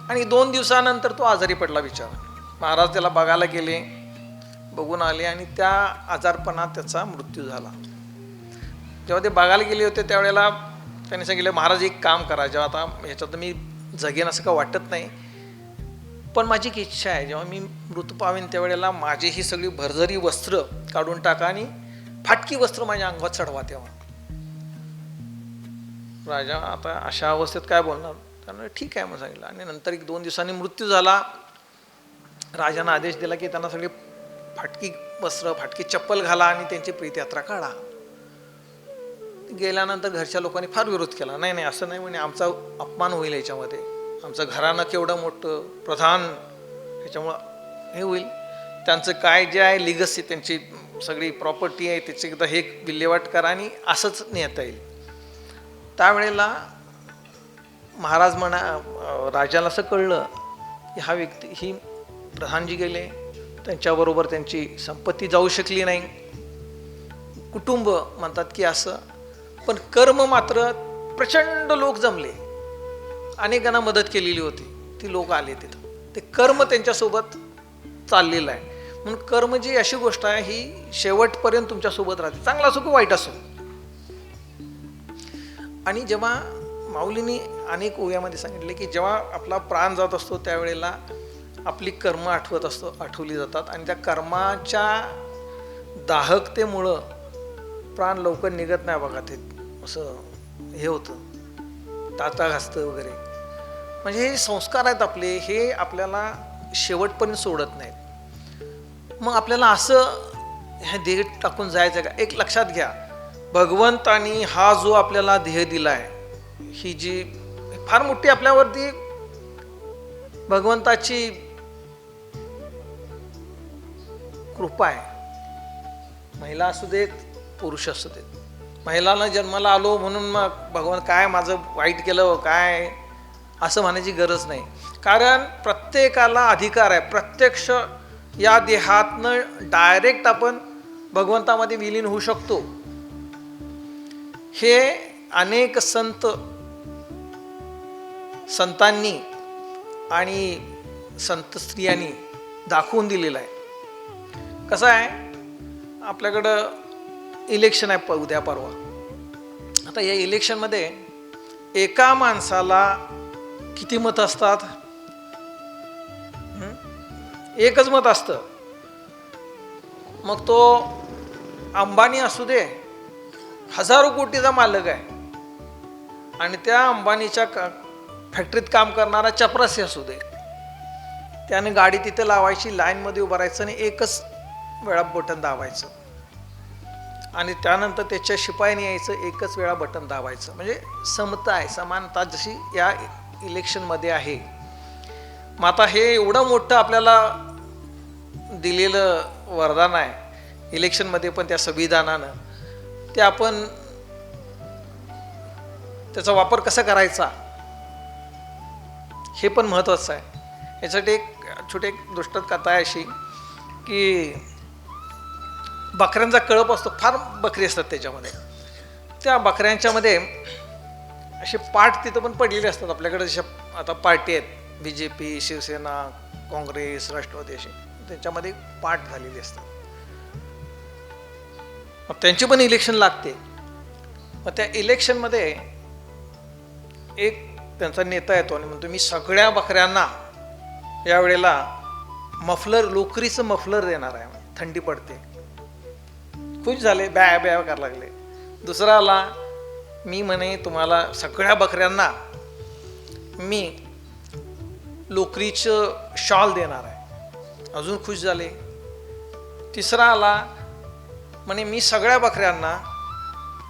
Speaker 2: आणि 2 दिवसानंतर तो आजारी पडला बिचारा. महाराज त्याला बघायला गेले, बघून आले आणि त्या आजारपणात त्याचा मृत्यू झाला. जेव्हा ते बघायला गेले होते त्यावेळेला त्यांनी सांगितलं, महाराज एक काम करा, जेव्हा आता ह्याच्यात मी जगेन असं का वाटत नाही, पण माझी एक इच्छा आहे, जेव्हा मी मृत्यू पावेन त्यावेळेला माझी ही सगळी भरजरी वस्त्र काढून टाका आणि फाटकी वस्त्र माझ्या अंगात चढवा. तेव्हा राजा आता अशा अवस्थेत काय बोलणार? त्यामुळे ठीक आहे मग सांगितलं. आणि नंतर 1-2 दिवसांनी मृत्यू झाला. राजानं आदेश दिला की त्यांना सगळे फाटकी वस्त्र, फाटकी चप्पल घाला आणि त्यांची प्रीतयात्रा काढा. गेल्यानंतर घरच्या लोकांनी फार विरोध केला. नाही नाही असं नाही म्हणे, आमचा अपमान होईल याच्यामध्ये, आमचं घराणं केवढं मोठं, प्रधान, ह्याच्यामुळं हे होईल. त्यांचं काय जे आहे लिगसी, त्यांची सगळी प्रॉपर्टी आहे त्याची एकदा हे विल्हेवाट करा आणि असंच नेता येईल. त्यावेळेला महाराज राजाला असं कळलं की हा व्यक्ती, ही प्रधानजी गेले, त्यांच्याबरोबर त्यांची संपत्ती जाऊ शकली नाही, कुटुंब म्हणतात की असं, पण कर्म मात्र प्रचंड लोक जमले, अनेकांना मदत केलेली होती, ती लोक आले तिथं. ते कर्म त्यांच्यासोबत चाललेलं आहे. म्हणून कर्म जी अशी गोष्ट आहे ही शेवटपर्यंत तुमच्यासोबत राहते, चांगला असो की वाईट असो. आणि जेव्हा माऊलींनी अनेक ओव्यामध्ये सांगितले की जेव्हा आपला प्राण जात असतो त्यावेळेला आपली कर्म आठवली जातात आणि त्या कर्माच्या दाहकतेमुळं प्राण लवकर निघत नाही बघा. ते असं हे होतं, टाचा घासतं वगैरे. म्हणजे हे संस्कार आहेत आपले, हे आपल्याला शेवटपर्यंत सोडत नाहीत. मग आपल्याला असं हे देह टाकून जायचं का? एक लक्षात घ्या, भगवंतानी हा जो आपल्याला देह दिलाय, ही जी फार मोठी आपल्यावरती भगवंताची कृपा आहे. महिला असू देत, पुरुष असू देत, महिलांना जन्माला आलो म्हणून मग भगवान काय माझं वाईट केलं काय असं म्हणायची गरज नाही. कारण प्रत्येकाला अधिकार आहे. प्रत्यक्ष या देहातनं डायरेक्ट आपण भगवंतामध्ये विलीन होऊ शकतो. हे अनेक संतांनी आणि संत स्त्रियांनी दाखवून दिलेलं आहे. कसं आहे, आपल्याकडं इलेक्शन आहे उद्या परवा. आता या इलेक्शनमध्ये एका माणसाला किती मत असतात? एकच मत असतं. मग तो अंबानी असू दे, हजारो कोटीचा मालक आहे, आणि त्या अंबानीच्या फॅक्टरीत काम करणारा चपरासी असू दे, त्याने गाडी तिथे लावायची, लाईनमध्ये उभं राहायचं आणि एकच वेळा बटन दाबायचं, आणि त्यानंतर त्याच्या शिपायाने यायचं, एकच वेळा बटन दाबायचं. म्हणजे समता आहे, समानता जशी या इलेक्शनमध्ये आहे. मग आता हे एवढं मोठं आपल्याला दिलेलं वरदान आहे इलेक्शनमध्ये, पण त्या संविधानानं ते आपण त्याचा वापर कसा करायचा हे पण महत्त्वाचं आहे. यासाठी एक दृष्टांत कथा आहे अशी की बकऱ्यांचा कळप असतो, फार बकरी असतात त्याच्यामध्ये. त्या बकऱ्यांच्यामध्ये असे पाठ तिथं पण पडलेले असतात. आपल्याकडे जशा आता पार्टी आहेत, BJP, शिवसेना, काँग्रेस, राष्ट्रवादी, असे त्यांच्यामध्ये पाठ झालेली असतात. मग त्यांची पण इलेक्शन लागते. मग त्या इलेक्शनमध्ये एक त्यांचा नेता येतो आणि म्हणतो मी सगळ्या बकऱ्यांना यावेळेला मफलर, लोकरीचं मफलर देणार आहे, थंडी पडते. खुश झाले, बॅ बॅ करायला लागले. दुसरा आला, मी म्हणे तुम्हाला सगळ्या बकऱ्यांना मी लोकरीचं शॉल देणार आहे. अजून खुश झाले. तिसरा आला, म्हणे मी सगळ्या बकऱ्यांना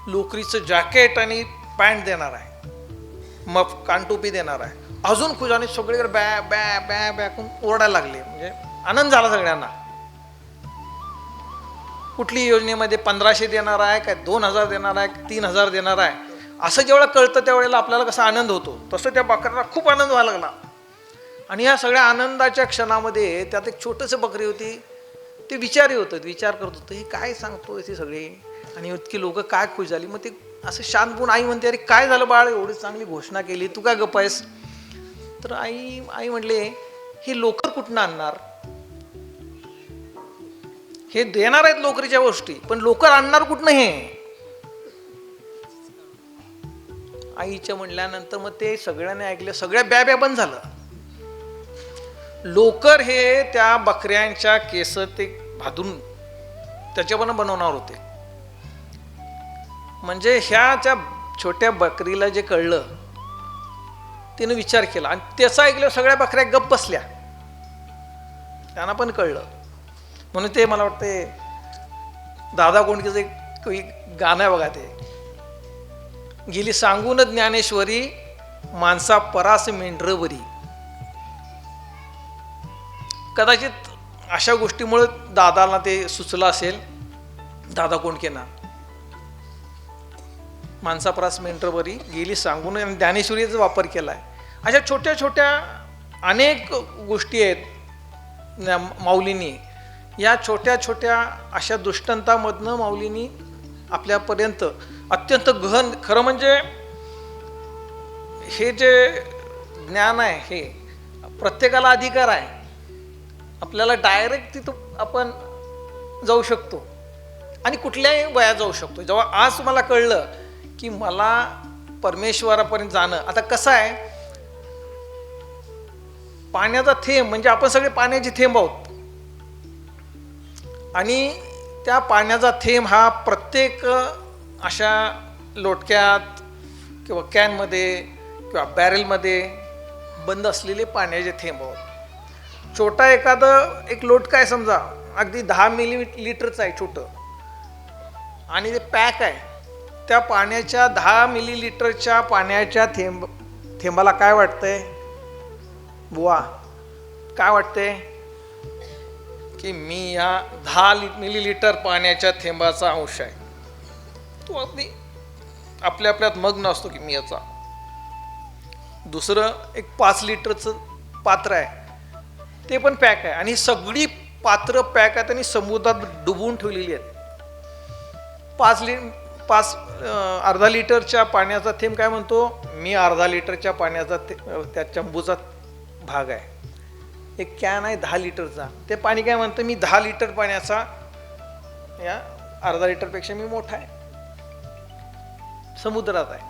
Speaker 2: लोकरीचं जॅकेट आणि पॅन्ट देणार आहे, मग कानटोपी देणार आहे. अजून खुश, आणि सगळीकडे बॅ बॅ बॅ बॅ करून ओरडायला लागले. म्हणजे आनंद झाला सगळ्यांना. कुठली योजनेमध्ये 1500 देणार आहे काय, 2000 देणार आहे, 3000 देणार आहे, असं जेवढं कळतं त्यावेळेला आपल्याला कसा आनंद होतो, तसं त्या बकऱ्याला खूप आनंद व्हायला लागला. आणि या सगळ्या आनंदाच्या क्षणामध्ये त्यात एक छोटंसं बकरी होती, ते विचार करत होतं, हे काय सांगतो ते सगळे, आणि इतकी लोक काय खुश झाली. मग ते असं शांत होऊन आई म्हणते, अरे काय झालं बाळ, एवढी चांगली घोषणा केली, तू काय गप्प आहेस? तर आई म्हणले, हे लोकर कुठनं आणणार? हे देणार आहेत लोकरीच्या गोष्टी, पण लोकर आणणार कुठनं हे? आईच्या म्हणल्यानंतर मग ते सगळ्यांनी ऐकलं, सगळ्या ब्या बंद झालं. लोकर हे त्या बकऱ्यांच्या केस ते भादून त्याच्यावर बनवणार होते. म्हणजे ह्या छोट्या बकरीला जे कळलं, तिने विचार केला आणि त्याचा ऐकलं, सगळ्या बकऱ्या गप्प बसल्या. त्यांना पण कळलं. म्हणून ते मला वाटते दादा कोंडकेचं एक गाणं आहे बघा, ते गेली सांगून ज्ञानेश्वरी, माणसा परास मेंढरवरी. कदाचित अशा गोष्टीमुळे दादाला ते सुचलं असेल, दादा कोंडकेंना, माणसा परास मेंढरवरी गेली सांगून, आणि ज्ञानेश्वरीचा वापर केला आहे. अशा छोट्या छोट्या अनेक गोष्टी आहेत माऊलींनी. या छोट्या छोट्या अशा दृष्टांतामधनं माऊलींनी आपल्यापर्यंत अत्यंत गहन, खरं म्हणजे हे जे ज्ञान आहे हे प्रत्येकाला अधिकार आहे. आपल्याला डायरेक्ट तिथं आपण जाऊ शकतो आणि कुठल्याही वयात जाऊ शकतो. जेव्हा आज तुम्हाला कळलं की मला परमेश्वरापर्यंत जाणं, आता कसं आहे, पाण्याचा थेंब म्हणजे आपण सगळे पाण्याचे थेंब आहोत, आणि त्या पाण्याचा थेंब हा प्रत्येक अशा लोटक्यात किंवा कॅनमध्ये किंवा बॅरेलमध्ये बंद असलेले पाण्याचे थेंब आहोत. छोटा एक लोटका आहे समजा, अगदी 10 मिलीलिटरचं आहे छोटं, आणि ते पॅक आहे. त्या पाण्याच्या 10 मिलीलिटरच्या पाण्याच्या थेंबाला काय वाटतंय बुवा, काय वाटतंय की मी या 10 मिलीलिटर पाण्याच्या थेंबाचा अंश आहे. तो अगदी आपल्या आपल्यात मग्न असतो की मी याचा. दुसरं एक 5 लिटरचं पात्र आहे, ते पण पॅक आहे, आणि सगळी पात्र पॅक आहेत आणि समुद्रात डुबवून ठेवलेली आहेत. 5 अर्धा लिटरच्या पाण्याचा थेंब काय म्हणतो, मी अर्धा लिटरच्या पाण्याचा त्या चंबूचा भाग आहे. एक कॅन आहे 10 लिटरचा, ते पाणी काय म्हणतं, मी 10 लिटर पाण्याचा या अर्धा लिटरपेक्षा मी मोठा आहे, समुद्रात आहे.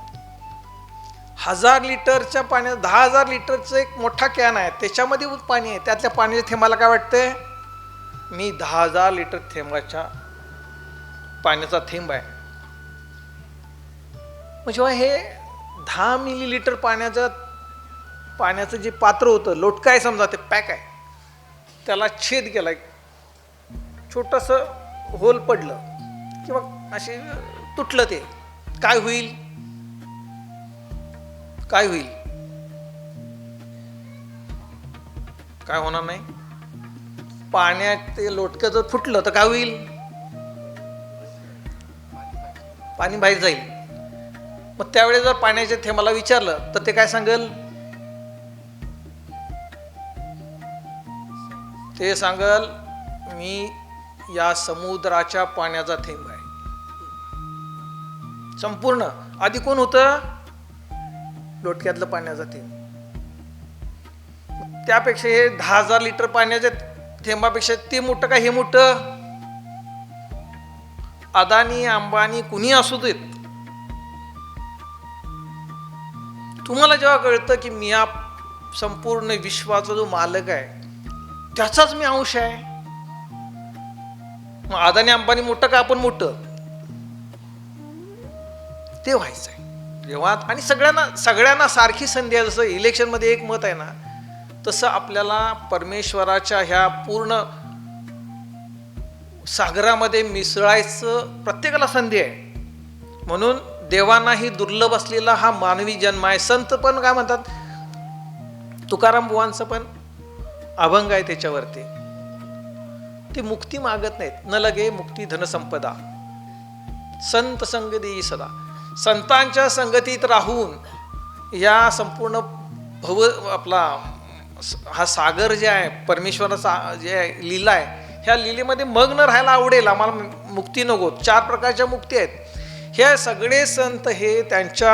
Speaker 2: 1000 लिटरच्या पाण्यात 10,000 लिटरचं एक मोठा कॅन आहे, त्याच्यामध्ये पाणी आहे, त्यातल्या पाण्याच्या थेंबाला काय वाटतंय, मी 10,000 लिटर थेंबाच्या पाण्याचा थेंब आहे. मग जेव्हा हे 10 मिलीलिटर पाण्याचं जे पात्र होतं, लोटका आहे समजा, ते पॅक आहे, त्याला छेद केला, छोटंसं होल पडलं किंवा असे तुटलं, ते काय होईल, काय होईल, काय होणार नाही. पाण्यात ते लोटकं जर फुटलं तर काय होईल, पाणी बाहेर जाईल. मग त्यावेळेस जर पाण्याच्या थेंबाला विचारलं तर ते काय सांगेल, ते सांगेल मी या समुद्राच्या पाण्याचा थेंब आहे. संपूर्ण आधी कोण होतं, लोटक्यातलं पाण्याचा थेंब. त्यापेक्षा हे 10,000 लिटर पाण्याच्या थेंबापेक्षा ते मोठं का हे मोठं. अदानी अंबानी कुणी असू देत, तुम्हाला जेव्हा कळतं की मी या संपूर्ण विश्वाचा जो मालक आहे त्याचाच मी अंश आहे, मग अदानी अंबानी मोठं का आपण मोठं, ते व्हायचं आहे जेव्हा. आणि सगळ्यांना सारखी संधी आहे. जसं इलेक्शनमध्ये एक मत आहे ना, तसं आपल्याला परमेश्वराच्या ह्या पूर्ण सागरामध्ये मिसळायचं प्रत्येकाला संधी आहे. म्हणून देवांनाही दुर्लभ असलेला हा मानवी जन्म आहे. संत पण काय म्हणतात, तुकाराम बुवांचं पण अभंग आहे त्याच्यावरती, ते मुक्ती मागत नाहीत. न लगे मुक्ती धनसंपदा, संत संग देई सदा. संतांच्या संगतीत राहून या संपूर्ण आपला हा सागर जे आहे, परमेश्वराचा जे आहे लीला आहे, ह्या लीलेमध्ये मग्न राहायला आवडेल आम्हाला. मुक्ती नको, 4 प्रकारच्या मुक्ती आहेत. हे सगळे संत हे त्यांच्या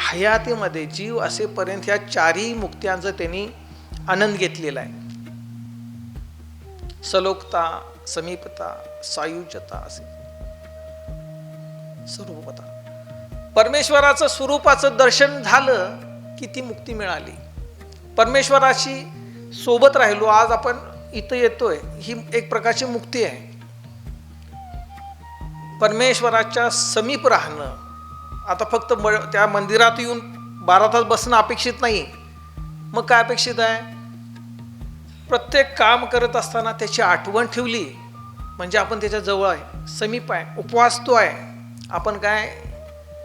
Speaker 2: हयातीमध्ये जीव असेपर्यंत ह्या 4ही मुक्त्यांचा त्यांनी आनंद घेतलेला आहे. सलोकता, समीपता, सायुज्यता, असे स्वरूपता. परमेश्वराचं स्वरूपाचं दर्शन झालं की ती मुक्ती मिळाली. परमेश्वराशी सोबत राहिलो, आज आपण इथं येतोय, ही एक प्रकारची मुक्ती आहे. परमेश्वराच्या समीप राहणं. आता फक्त त्या मंदिरात येऊन 12 तास बसणं अपेक्षित नाही. मग काय अपेक्षित आहे, प्रत्येक काम करत असताना त्याची आठवण ठेवली म्हणजे आपण त्याच्या जवळ आहे, समीप आहे. उपवास तो आहे. आपण काय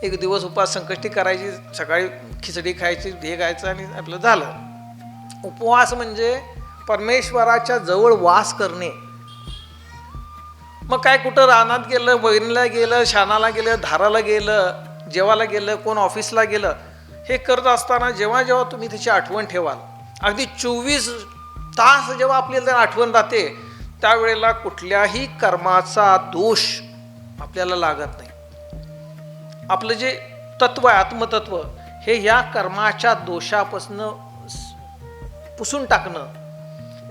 Speaker 2: एक दिवस उपवास संकष्टी करायची, सकाळी खिचडी खायची, हे खायचं आणि आपलं झालं. उपवास म्हणजे परमेश्वराच्या जवळ वास करणे. मग काय कुठं रानात गेलं, वैरणीला गेलं, शानाला गेलं, धाराला गेलं, जेवायला गेलं, कोण ऑफिसला गेलं, हे करत असताना जेव्हा जेव्हा तुम्ही त्याची आठवण ठेवाल, अगदी 24 तास जेव्हा आपल्याला आठवण राहते, त्यावेळेला कुठल्याही कर्माचा दोष आपल्याला लागत नाही. आपलं जे तत्व आहे, आत्मतत्व, हे या कर्माच्या दोषापासून पुसून टाकणं.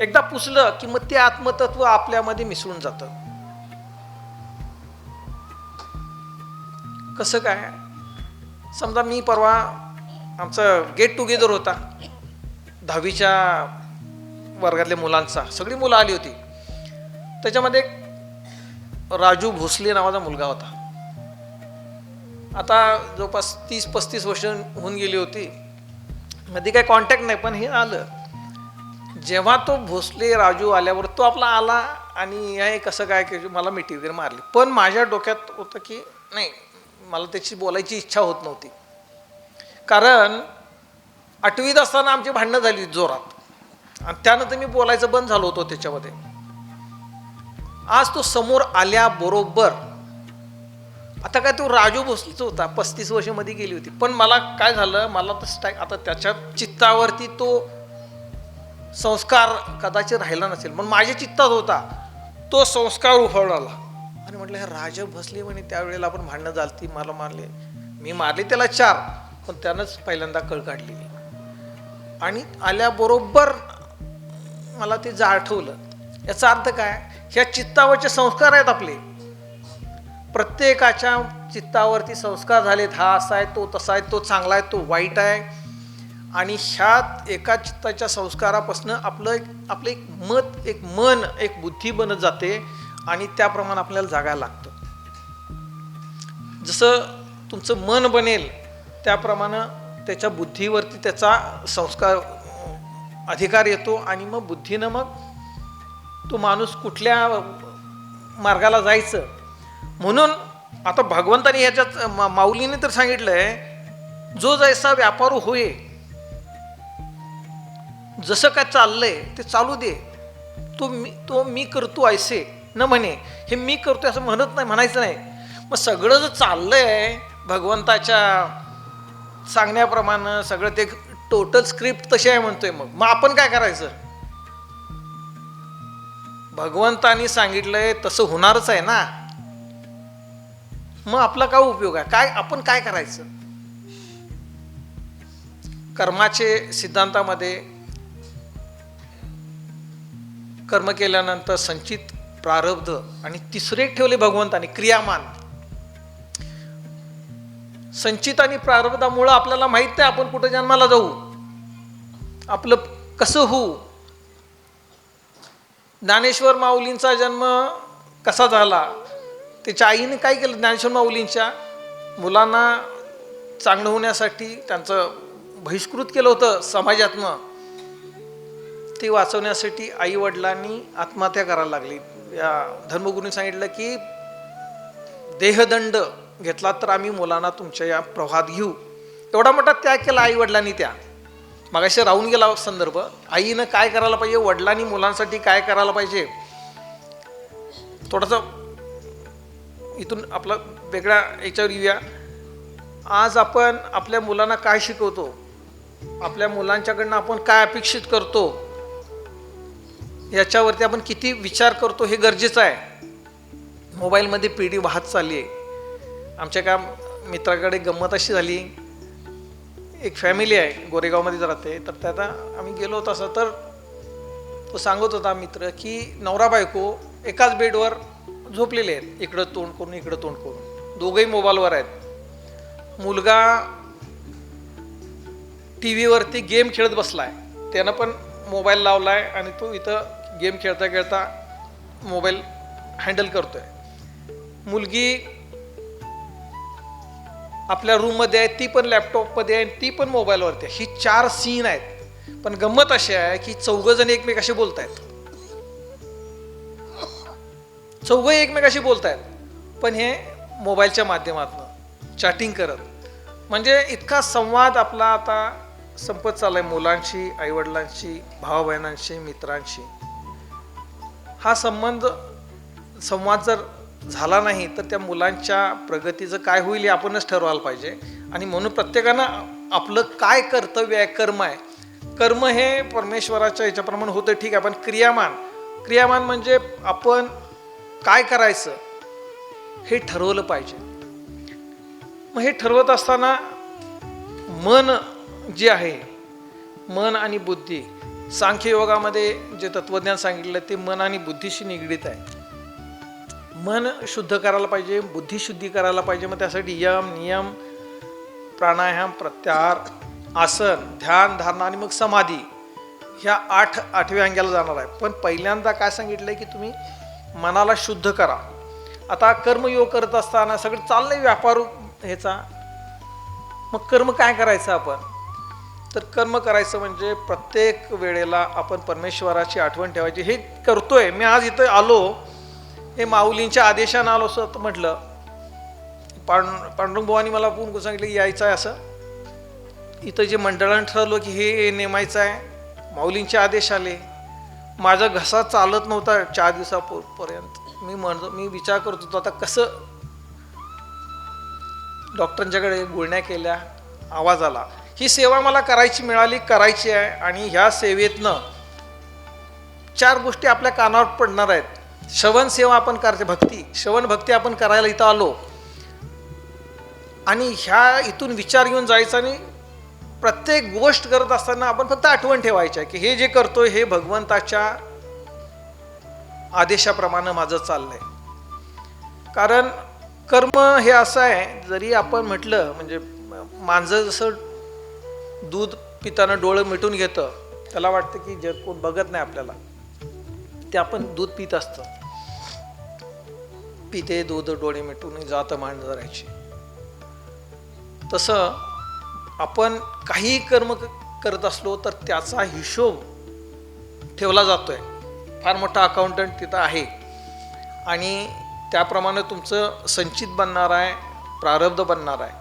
Speaker 2: एकदा पुसलं की मग ते आत्मतत्व आपल्यामध्ये मिसळून जातं. कसं काय, समजा मी परवा आमचं गेट टुगेदर होता 10वीच्या वर्गातल्या मुलांचा, सगळी मुलं आली होती. त्याच्यामध्ये राजू भोसले नावाचा मुलगा होता. आता जवळपास 30-35 वर्ष होऊन गेली होती, मध्ये काही कॉन्टॅक्ट नाही, पण हे आलं. जेव्हा तो भोसले राजू आल्यावर तो आपला आला आणि हे कसं काय की मला मिठी वगैरे मारली. पण माझ्या डोक्यात होतं की नाही, मला त्याची बोलायची इच्छा होत नव्हती. कारण 8वीत असताना आमची भांडणं झाली जोरात, आणि त्यानंतर मी बोलायचं बंद झालो होतो त्याच्यामध्ये. आज तो समोर आल्याबरोबर आता काय तो राजू भोसलेचा होता, 35 वर्ष मध्ये गेली होती. पण मला काय झालं, मला तर आता त्याच्या चित्तावरती तो संस्कार कदाचित राहिला नसेल, पण माझ्या चित्तात होता तो संस्कार उफाळला. आणि म्हटलं हे राजा भोसले म्हणे त्यावेळेला आपण भांडणं झालती, मला मारले, मी मारले त्याला 4, पण त्यानंच पहिल्यांदा कळ काढली. आणि आल्याबरोबर मला ते आठवलं. याचा अर्थ काय, ह्या चित्तावरचे संस्कार आहेत आपले, प्रत्येकाच्या चित्तावरती संस्कार झालेत. हा असा आहे, तो तसा आहे, तो चांगला आहे, तो वाईट आहे. आणि ह्यात एका चित्ताच्या संस्कारापासून आपलं एक मत, एक मन, एक बुद्धी बनत जाते आणि त्याप्रमाणे आपल्याला जागायला लागतं. जसं तुमचं मन बनेल त्याप्रमाणे त्याच्या बुद्धीवरती त्याचा संस्कार अधिकार येतो आणि मग बुद्धीनं मग तो माणूस कुठल्या मार्गाला जायचं. म्हणून आता भगवंताने ह्याच्यात माऊलीने तर सांगितलंय, जो जैसा व्यापार होय, जसं काय चाललंय ते चालू दे, तो मी करतो ऐसे न म्हणे. हे मी करतोय असं म्हणायचं नाही. मग सगळं जर चाललंय भगवंताच्या सांगण्याप्रमाणे, सगळं ते टोटल स्क्रिप्ट तशी आहे म्हणतोय, मग आपण काय करायचं? भगवंतानी सांगितलंय तसं होणारच आहे ना, मग आपला काय उपयोग आहे? काय आपण काय करायचं? कर्माचे सिद्धांतामध्ये कर्म केल्यानंतर संचित प्रारब्ध आणि तिसरे ठेवले भगवंताने क्रियामान. संचित आणि प्रारब्धामुळं आपल्याला माहित आहे आपण कुठं जन्माला जाऊ, आपलं कसं होऊ. ज्ञानेश्वर माऊलींचा जन्म कसा झाला, त्याच्या आईने काय केलं? ज्ञानेश्वर माऊलींच्या मुलांना चांगलं होण्यासाठी त्यांचं बहिष्कृत केलं होतं समाजातनं. ते वाचवण्यासाठी आई वडिलांनी आत्महत्या करायला लागली. या धर्मगुरूंनी सांगितलं की देहदंड घेतला तर आम्ही मुलांना तुमच्या या प्रवाहात घेऊ. एवढा मोठा त्याग केला आई वडिलांनी. त्या मागाशी राहून गेला संदर्भ. आईनं काय करायला पाहिजे, वडिलांनी मुलांसाठी काय करायला पाहिजे, थोडासा इथून आपला वेगळ्या याच्यावर येऊया. आज आपण आपल्या मुलांना काय शिकवतो, आपल्या मुलांच्याकडनं आपण काय अपेक्षित करतो, याच्यावरती आपण किती विचार करतो हे गरजेचं आहे. मोबाईलमध्ये पिढी वाहत चालली आहे. आमच्या एका मित्राकडे गंमत अशी झाली, एक फॅमिली आहे गोरेगावमध्ये राहते, तर त्यात आम्ही गेलो होतो. असं तर तो सांगत होता मित्र की नवरा बायको एकाच बेडवर झोपलेले आहेत, इकडं तोंड करून इकडं तोंड करून, दोघंही मोबाईलवर आहेत. मुलगा टी व्हीवरती गेम खेळत बसलाय, त्यानं पण मोबाईल लावलाय आणि तो इथं गेम खेळता खेळता मोबाईल हँडल करतोय. मुलगी आपल्या रूममध्ये आहे, ती पण लॅपटॉपमध्ये आहे, ती पण मोबाईलवरती आहे. ही 4 सीन आहेत. पण गंमत अशी आहे की 4 जण एकमेकाशी बोलतायत, 4 एकमेकाशी बोलतायत, पण हे मोबाईलच्या माध्यमातून चॅटिंग करत. म्हणजे इतका संवाद आपला आता संपत चाललाय मुलांशी, आईवडिलांशी, भावाबहिणांशी, मित्रांशी. हा संवाद जर झाला नाही तर त्या मुलांच्या प्रगतीचं काय होईल हे आपणच ठरवायला पाहिजे. आणि म्हणून प्रत्येकानं आपलं काय कर्तव्य आहे, कर्म आहे. कर्म हे परमेश्वराच्या याच्याप्रमाणे होतं, ठीक आहे, पण क्रियामान म्हणजे आपण काय करायचं हे ठरवलं पाहिजे. मग हे ठरवत असताना मन जे आहे, मन आणि बुद्धी, सांख्ययोगामध्ये जे तत्वज्ञान सांगितलं ते मन आणि बुद्धीशी निगडीत आहे. मन शुद्ध करायला पाहिजे, बुद्धी शुद्धी करायला पाहिजे. मग त्यासाठी यम, नियम, प्राणायाम, प्रत्याहार, आसन, ध्यान, धारणा आणि मग समाधी, ह्या 8व्या अंगाला जाणार आहे. पण पहिल्यांदा काय सांगितलंय की तुम्ही मनाला शुद्ध करा. आता कर्मयोग करत असताना सगळं चाललंय व्यापार ह्याचा, मग कर्म काय करायचं आपण? तर कर्म करायचं म्हणजे प्रत्येक वेळेला आपण परमेश्वराची आठवण ठेवायची. हे करतोय मी, आज इथं आलो हे माऊलींच्या आदेशानं आलो असं म्हटलं. पांडुरंग बुवांनी मला फोन करून सांगितलं की यायचं आहे. असं इथं जे मंडळानं ठरवलं की हे नेमायचं आहे, माऊलींचे आदेश आले. माझा घसा चालत नव्हता 4 दिवसापर्यंत. मी विचार करत होतो आता कसं डॉक्टरांच्याकडे गुळण्या केल्या, आवाज आला. ही सेवा मला करायची आहे. आणि ह्या सेवेतनं 4 गोष्टी आपल्या कानावर पडणार आहेत. श्रवण सेवा आपण करते, भक्ती, श्रवण भक्ती आपण करायला इथं आलो आणि ह्या इथून विचार घेऊन जायचा आणि प्रत्येक गोष्ट करत असताना आपण फक्त आठवण ठेवायची आहे की हे जे करतोय हे भगवंताच्या आदेशाप्रमाणे माझं चाललंय. कारण कर्म हे असं आहे, जरी आपण म्हटलं म्हणजे मांजर जसं दूध पिताना डोळं मिटून घेतं, त्याला वाटतं की जग कोण बघत नाही आपल्याला, ते आपण दूध पित असतं, पिते दूध डोळे मिटून जात मांजराची. तसं आपण काही कर्म करत असलो तर त्याचा हिशोब ठेवला जातोय. फार मोठा अकाउंटंट तिथं आहे आणि त्याप्रमाणे तुमचं संचित बनणार आहे, प्रारब्ध बनणार आहे.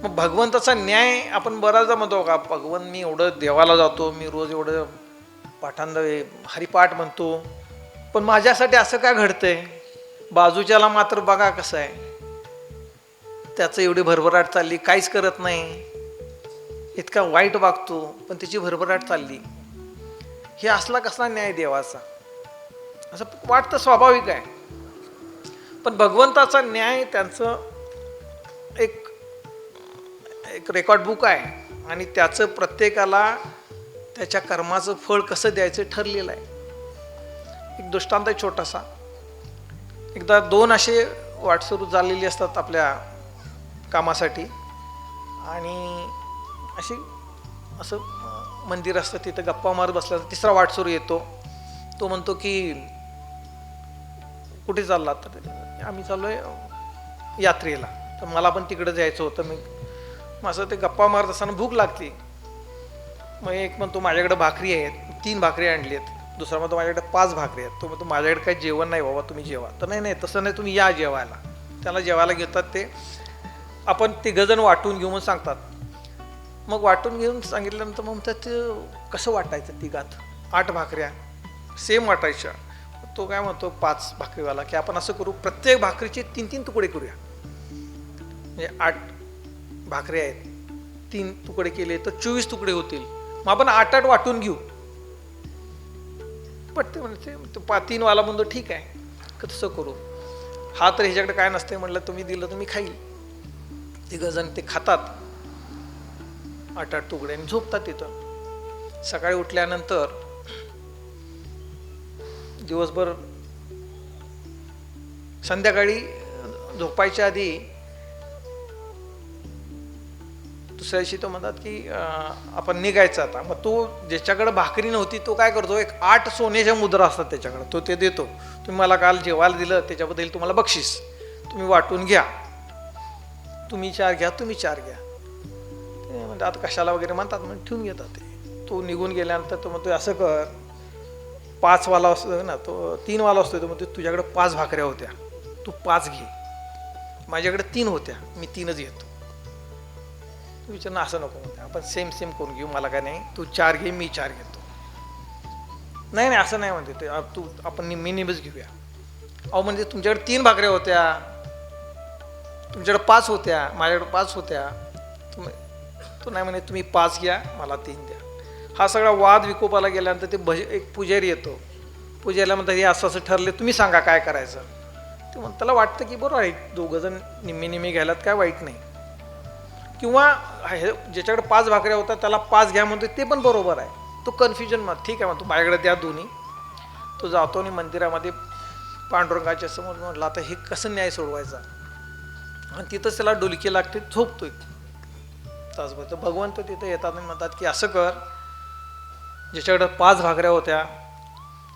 Speaker 2: मग भगवंताचा न्याय आपण बराचदा म्हणतो का, भगवंत मी एवढं देवाला जातो, मी रोज एवढं हरिपाठ म्हणतो, पण माझ्यासाठी असं काय घडतंय? बाजूच्याला मात्र बघा कसं आहे, त्याचं एवढी भरभराट चालली, काहीच करत नाही, इतका वाईट वागतो पण त्याची भरभराट चालली. हे असला कसला न्याय देवाचा? असं वाटतं, स्वाभाविक आहे. पण भगवंताचा न्याय त्यांचं एक रेकॉर्ड बुक आहे आणि त्याचं प्रत्येकाला त्याच्या कर्माचं फळ कसं द्यायचं ठरलेलं आहे. एक दृष्टांत आहे छोटासा. एकदा 2 असे वाटसरू झालेली असतात आपल्या कामासाठी आणि असं मंदिर असतं, तिथं गप्पा मारत बसला. 3रा वाटसरू येतो. तो म्हणतो की कुठे चालला? तर आम्ही चाललोय यात्रेला, तर मला पण तिकडे जायचं होतं. मग असं ते गप्पा मारत असताना भूक लागते. मग एक म्हणतो माझ्याकडे भाकरी आहेत, 3 भाकरी आणली आहेत. दुसरा म्हणतो माझ्याकडे 5 भाकरी आहेत. तो म्हणतो माझ्याकडे काही जेवण नाही बाबा, तुम्ही जेवा. तर नाही तसं नाही, तुम्ही या जेवायला. त्याला जेवायला घेतात. ते आपण 3 जण वाटून घेऊन सांगतात. मग वाटून घेऊन सांगितल्यानंतर मग त्यात कसं वाटायचं? 3घात 8 भाकऱ्या सेम वाटायच्या. तो काय म्हणतो 5 भाकरीवाला की आपण असं करू, प्रत्येक भाकरीचे 3-3 तुकडे करूया. म्हणजे 8 भाकरी आहेत, 3 तुकडे केले तर 24 तुकडे होतील. मग आपण 8-8 वाटून घेऊ. पण ते म्हणते 3 वाला म्हणतो ठीक आहे, कसं करू? हा तर ह्याच्याकडे काय नसते. म्हटलं तुम्ही दिलं तर मी खाईल. 3 जण ते खातात 8-8 तुकडे आणि झोपतात तिथं. सकाळी उठल्यानंतर दिवसभर संध्याकाळी झोपायच्या आधी दुसऱ्या दिवशी तो म्हणतात की आपण निघायचं आता. मग तो ज्याच्याकडे भाकरी नव्हती तो काय करतो, एक 8 सोन्याच्या मुद्रा असतात त्याच्याकडे, तो ते देतो. तुम्ही मला काल जेवायला दिलं त्याच्याबद्दल तुम्हाला बक्षीस, तुम्ही वाटून घ्या, तुम्ही 4 घ्या, तुम्ही 4 घ्या. ते म्हणतात आता कशाला वगैरे म्हणतात, म्हणून ठेवून घेतात ते. तो निघून गेल्यानंतर तो म्हणतो असं कर, 5 वाला असतो ना, तो 3 वाला असतो. तो म्हणतो तुझ्याकडे 5 भाकऱ्या होत्या, तू 5 घे, माझ्याकडे 3 होत्या, मी 3च घेतो. तू विचार असं नको म्हणते, आपण सेम करून घेऊ, मला काय नाही, तू 4 घे, मी 4 घेतो. नाही असं नाही म्हणते ते, तू आपण निम्मीच घेऊया. अहो म्हणजे तुमच्याकडे 3 भाकऱ्या होत्या, तुमच्याकडे 5 होत्या, माझ्याकडे 5 होत्या. तो नाही म्हणे तुम्ही 5 घ्या, मला 3 द्या. हा सगळा वाद विकोपाला गेल्यानंतर ते एक पुजारी येतो. पुजारीला म्हणतात हे असं ठरले, तुम्ही सांगा काय करायचं. ते म्हणतात त्याला वाटतं की बरोबर आहे, 2 जण निम्मी घ्यायलात काय वाईट नाही. किंवा ज्याच्याकडे 5 भाकऱ्या होतात त्याला 5 घ्या म्हणतो, ते पण बरोबर आहे. तो कन्फ्युजन मग ठीक आहे म्हणतो माझ्याकडे द्या दोन्ही. तो जातो आणि मंदिरामध्ये पांडुरंगाच्या समोर म्हटलं आता हे कसं न्याय सोडवायचा. आणि तिथंच त्याला डुलकी लागते, झोपतोय तासभर. तर भगवंत तिथं येतात आणि म्हणतात की असं कर, ज्याच्याकडे 5 भाकऱ्या होत्या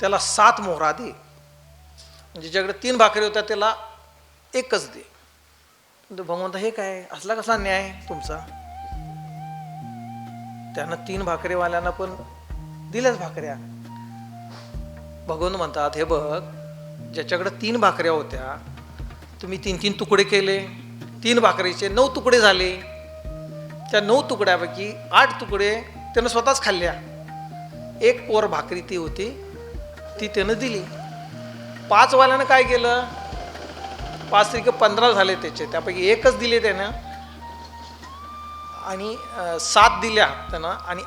Speaker 2: त्याला 7 मोहरा दे, ज्याच्याकडे 3 भाकरी होत्या त्याला 1च दे. भगवंत हे काय असला कसा न्याय तुमचा? त्यानं 3 भाकरीवाल्यांना पण दिल्याच भाकऱ्या. भगवंत म्हणतात हे बघ, ज्याच्याकडे 3 भाकऱ्या होत्या तुम्ही 3-3 तुकडे केले, 3 भाकरीचे 9 तुकडे झाले. त्या 9 तुकड्यापैकी 8 तुकडे त्यानं स्वतःच खाल्ल्या. 1 पोर भाकरी ती होती, ती त्यानं दिली. 5 वाल्यानं काय केलं, 5 त्रिक 15 झाले त्याचे, त्यापैकी एकच दिले त्यानं आणि 7 दिल्या त्यानं आणि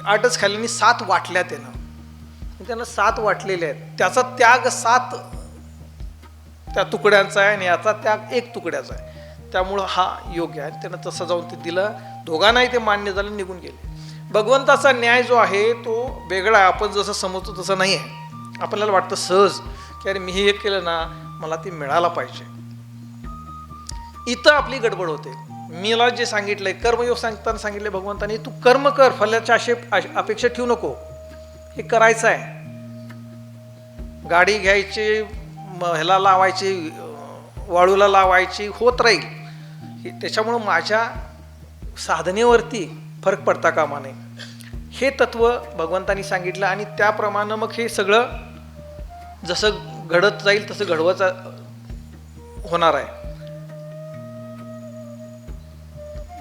Speaker 2: 8च खाल्ले आणि 7 वाटल्या त्यानं 7 वाटलेले आहेत. त्याचा त्याग 7 त्या तुकड्यांचा आहे आणि याचा त्याग 1 तुकड्याचा आहे. त्यामुळं हा योग्य आहे. त्यानं तसं जाऊन ते दिलं, दोघांनाही ते मान्य झालं, निघून गेले. भगवंताचा न्याय जो आहे तो वेगळा आहे. आपण जसं समजतो तसं नाही आहे. आपल्याला वाटतं सहज की अरे मी हे केलं ना, मला ते मिळालं पाहिजे. इथं आपली गडबड होते. मीला जे सांगितलंय कर्मयोग सांगताना सांगितले भगवंतानी, तू कर्म कर, फल्याच्या अपेक्षा ठेवू नको. हे करायचं आहे. गाडी घ्यायची, ह्याला लावायची, वाळूला लावायची, होत राहील. त्याच्यामुळं माझ्या साधनेवरती फरक पडता कामा नये. हे तत्व भगवंतानी सांगितलं आणि त्याप्रमाणे मग हे सगळं जसं घडत जाईल तसं घडवत होणार आहे.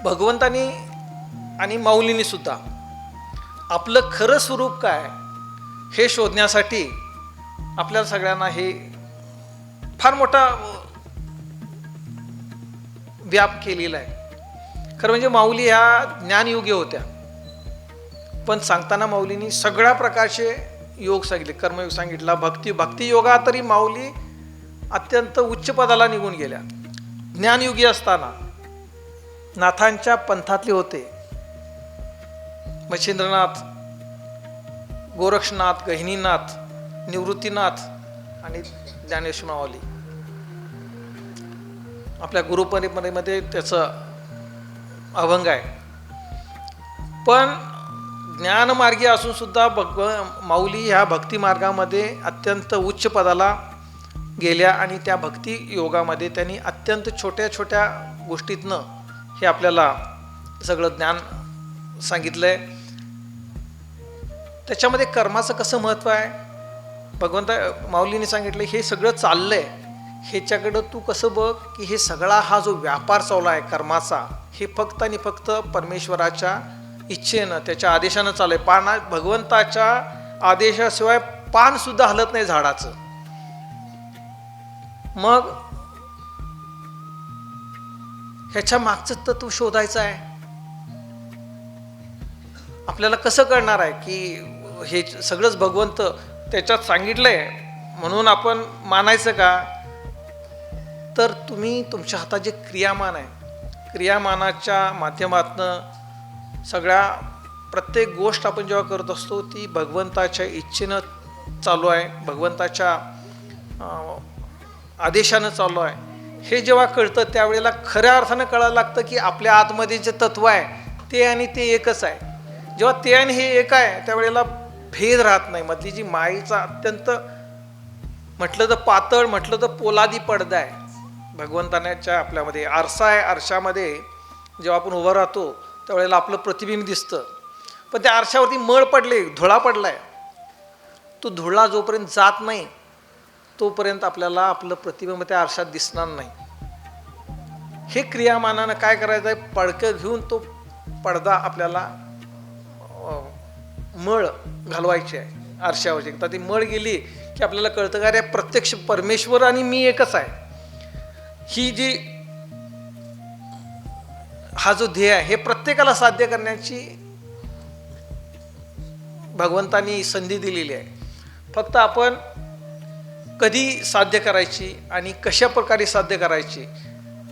Speaker 2: भगवंतानी आणि माऊलींनी सुद्धा आपलं खरं स्वरूप काय हे शोधण्यासाठी आपल्याला सगळ्यांना हे फार मोठा व्याप केलेला आहे. खरं म्हणजे माऊली ह्या ज्ञानयोगी होत्या, पण सांगताना माऊलींनी सगळ्या प्रकारचे योग सांगितले. कर्मयोग सांगितला, भक्ती योगा तरी माऊली अत्यंत उच्च पदाला निघून गेल्या. ज्ञानयोगी असताना नाथांच्या पंथातले होते. मच्छिंद्रनाथ, गोरक्षनाथ, गहिनीनाथ, निवृत्तीनाथ आणि ज्ञानेश्वर माऊली. आपल्या गुरुपरंपरेमध्ये त्याचं अभंग आहे. पण ज्ञानमार्गी असून सुद्धा माऊली ह्या भक्ती मार्गामध्ये अत्यंत उच्च पदाला गेल्या आणि त्या भक्ती योगामध्ये त्यांनी अत्यंत छोट्या छोट्या गोष्टीतनं हे आपल्याला सगळं ज्ञान सांगितलंय. त्याच्यामध्ये कर्माचं कसं महत्त्व आहे, भगवंता माऊलीने सांगितलं हे सगळं चाललंय, ह्याच्याकडं तू कसं बघ की हे सगळा हा जो व्यापार चालू आहे कर्माचा, हे फक्त आणि फक्त परमेश्वराच्या इच्छेनं, त्याच्या आदेशानं चालू आहे. पाना भगवंताच्या आदेशाशिवाय पान सुद्धा हलत नाही झाडाचं. मग ह्याच्या मागचं तत्व शोधायचं आहे. आपल्याला कसं कळणार आहे की हे सगळंच भगवंत त्याच्यात सांगितलंय म्हणून आपण मानायचं का? तर तुम्ही तुमच्या हातात जे क्रियामान आहे, क्रियामानाच्या माध्यमातनं सगळ्या प्रत्येक गोष्ट आपण जेव्हा करत असतो ती भगवंताच्या इच्छेनं चालू आहे, भगवंताच्या आदेशानं चालू आहे, हे जेव्हा कळतं त्यावेळेला खऱ्या अर्थानं कळायला लागतं की आपल्या आतमध्ये जे तत्व आहे ते आणि ते एकच आहे. जेव्हा ते आणि हे एक आहे त्यावेळेला भेद राहत नाही. मधली जी मायेचा अत्यंत म्हटलं तर पातळ, म्हटलं तर पोलादी पडदा आहे भगवंताच्या आपल्यामध्ये. आरसा आहे, आरशामध्ये जेव्हा आपण उभं राहतो त्यावेळेला आपलं प्रतिबिंब दिसतं. पण त्या आरशावरती मळ पडले, धुळा पडलाय. तो धुळा जोपर्यंत जात नाही तोपर्यंत आपल्याला आपलं प्रतिबिंब त्या आरशात दिसणार नाही. हे क्रियामानानं काय करायचं आहे, पडकं घेऊन तो पडदा आपल्याला मळ घालवायची आहे आरशावरची. एकदा ती मळ गेली की आपल्याला कळतं का रे प्रत्यक्ष परमेश्वर आणि मी एकच आहे. ही जी हा जो ध्येय आहे हे प्रत्येकाला साध्य करण्याची भगवंतानी संधी दिलेली आहे. फक्त आपण कधी साध्य करायची आणि कशा प्रकारे साध्य करायची.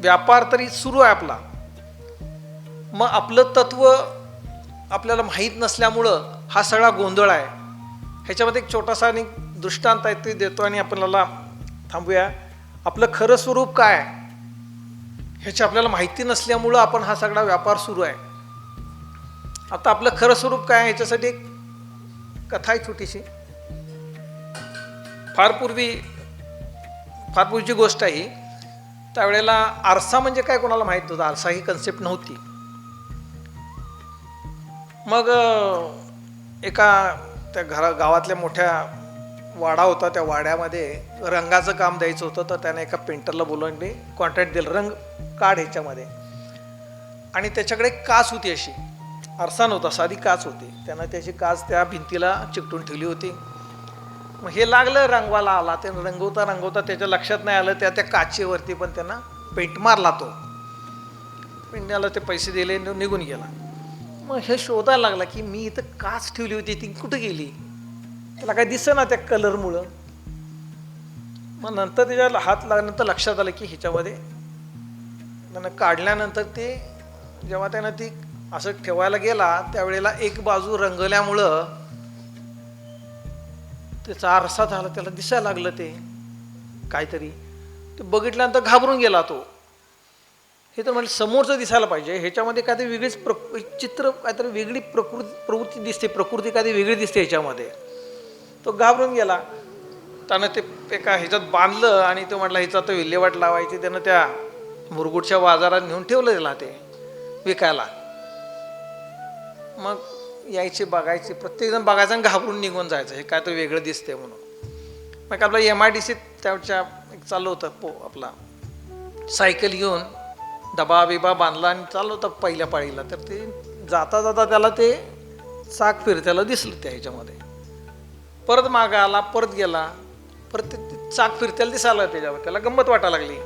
Speaker 2: व्यापार तरी सुरू आहे आपला, मग आपलं तत्व आपल्याला माहीत नसल्यामुळं हा सगळा गोंधळ आहे. ह्याच्यामध्ये एक छोटासा आणि दृष्टांत आहे ते देतो आणि आपल्याला थांबूया. आपलं खरं स्वरूप काय आहे ह्याची आपल्याला माहिती नसल्यामुळं आपण हा सगळा व्यापार सुरू आहे. आता आपलं खरं स्वरूप काय आहे ह्याच्यासाठी एक कथा आहे छोटीशी. फार पूर्वीची गोष्ट आहे ही. त्यावेळेला आरसा म्हणजे काय कोणाला माहीत नव्हतं, आरसा ही कन्सेप्ट नव्हती. मग एका त्या गावातल्या मोठ्या वाडा होता, त्या वाड्यामध्ये रंगाचं काम द्यायचं होतं. तर त्याने एका पेंटरला बोलवून कॉन्ट्रॅक्ट दिलं, रंग काढ ह्याच्यामध्ये. आणि त्याच्याकडे काच होती, अशी आरसा नव्हता, साधी काच होती. त्यानं त्याची काच त्या भिंतीला चिकटून ठेवली होती. मग हे लागलं रंगवाला आला, ते रंगवता रंगवता त्याच्या लक्षात नाही आलं त्या त्या काचेवरती पण त्यांना पेंट मारला. तो पेंटला ते पैसे दिले, निघून गेला. मग हे शोधायला लागला की मी इथं काच ठेवली होती ती कुठे गेली, त्याला काय दिसतं ना त्या कलरमुळं. मग नंतर त्याच्या हात लागल्यानंतर लक्षात आलं की ह्याच्यामध्ये त्यानं काढल्यानंतर ते जेव्हा त्यानं ती असं ठेवायला गेला त्यावेळेला एक बाजू रंगल्यामुळं त्याचा आरसा झाला, त्याला दिसायला लागलं ते काहीतरी. ते बघितल्यानंतर घाबरून गेला तो. हे तर म्हणजे समोरचं दिसायला पाहिजे, ह्याच्यामध्ये काहीतरी वेगळीच चित्र, काहीतरी वेगळी प्रवृत्ती दिसते, प्रकृती काहीतरी वेगळी दिसते ह्याच्यामध्ये. तो घाबरून गेला. त्यानं ते एका ह्याच्यात बांधलं आणि तो म्हटला ह्याचा तो विल्हेवाट लावायची. त्यानं त्या मुरगुडच्या बाजारात नेऊन ठेवलं त्याला ते विकायला. मग यायचे बघायचे, प्रत्येकजण बघायचं आणि घाबरून निघून जायचं, हे काय तर वेगळं दिसतंय म्हणून. मग आपला MIDC त्याच्या एक चालू होतं आपला सायकल घेऊन डबा बिबा बांधला आणि चालू होता पहिल्या पाळीला. तर ते जाता जाता त्याला ते चाक फिरत्याला दिसलं त्या ह्याच्यामध्ये. परत मागं आला, परत गेला, परत ते चाक फिरत्याला दिसायला त्याच्यावर. त्याला गंमत वाटायला लागली.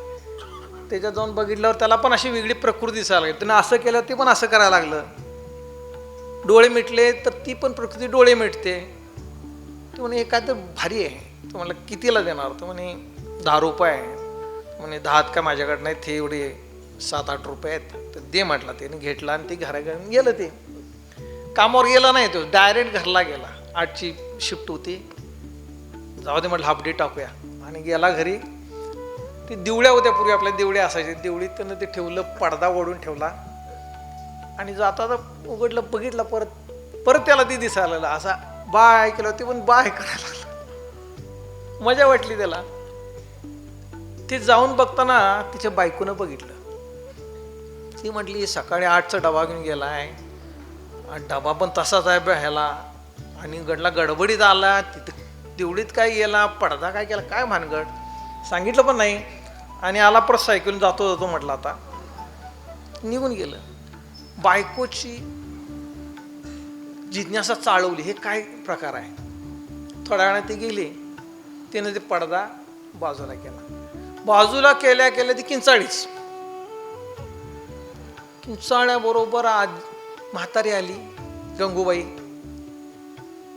Speaker 2: त्याच्यात जाऊन बघितल्यावर त्याला पण अशी वेगळी प्रकृती दिसायला लागली. त्यानं असं केलं, ते पण असं करायला लागलं. डोळे मिटले तर ती पण प्रकृती डोळे मिटते. तो म्हणे हे काय तर भारी आहे. तो म्हणलं कितीला देणार? तो म्हणे 10 रुपये आहे. म्हणे 10 का माझ्याकडे नाही, ते एवढे 7-8 रुपये आहेत. तर दे म्हटलं. त्याने घेतला आणि ते घराघर गेलं. ते कामावर गेला नाही, तो डायरेक्ट घरला गेला. 8ची शिफ्ट होती. जाऊ दे म्हटलं हाफ डे टाकूया. आणि गेला घरी. ते दिवळ्या होत्या पूर्वी, आपल्या दिवड्या असायचे. दिवळीत त्यानं ते ठेवलं, पडदा ओढून ठेवला आणि जाता उघडलं, बघितलं, परत त्याला ती दिसायला लागला. असा बाय केलं, ते पण बाय करायला लागला. मजा वाटली त्याला. ते जाऊन बघताना तिच्या बायकोनं बघितलं. ती म्हटली सकाळी 8चा डबा घेऊन गेलाय, डबा पण तसाच आहे ह्याला, आणि गडला गडबडीत आला, तिथं दिवडीत काय गेला, पडदा काय केला, काय भानगड सांगितलं पण नाही. आणि आला परत सायकलून जातो म्हटलं, आता निघून गेलं. बायकोची जिज्ञासा चाळवली, हे काय प्रकार आहे. थोड्या वेळाने ती गेली. तिने ते पडदा बाजूला केला. बाजूला केल्या केल्या ती किंचाळीच. किंचाळ्याबरोबर आज म्हातारी आली, गंगूबाई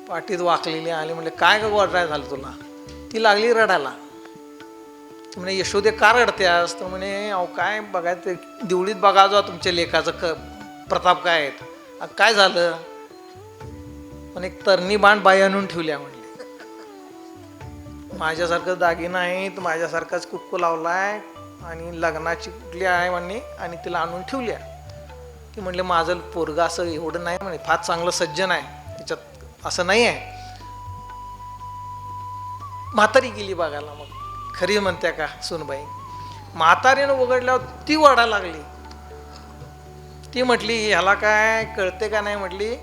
Speaker 2: पाठीत वाकलेली आली. म्हणले काय ग गोड झालं तुला? ती लागली रडायला. ती म्हणे यशोदे का रडत्यास? तर म्हणे अहो काय बघायचं, दिवळीत बघा जा तुमच्या लेखाचं प्रताप काय आहेत. काय झालं? पण एक तरणी बाण बाई आणून ठेवल्या. म्हणले माझ्यासारखं दागिना आहे, तर माझ्यासारखाच कुक्कू लावलाय आणि लग्नाची कुठली आहे म्हणणे, आणि तिला आणून ठेवल्या. ती म्हणले माझं पोरगा असं एवढं नाही म्हणे, फार चांगलं सज्जन आहे, त्याच्यात असं नाही आहे. म्हातारी गेली बघायला. मग खरी म्हणत्या का सुनबाई? म्हातारीनं उघडल्यावर ती वरडायला लागली. ती म्हटली ह्याला काय कळते का नाही? म्हटली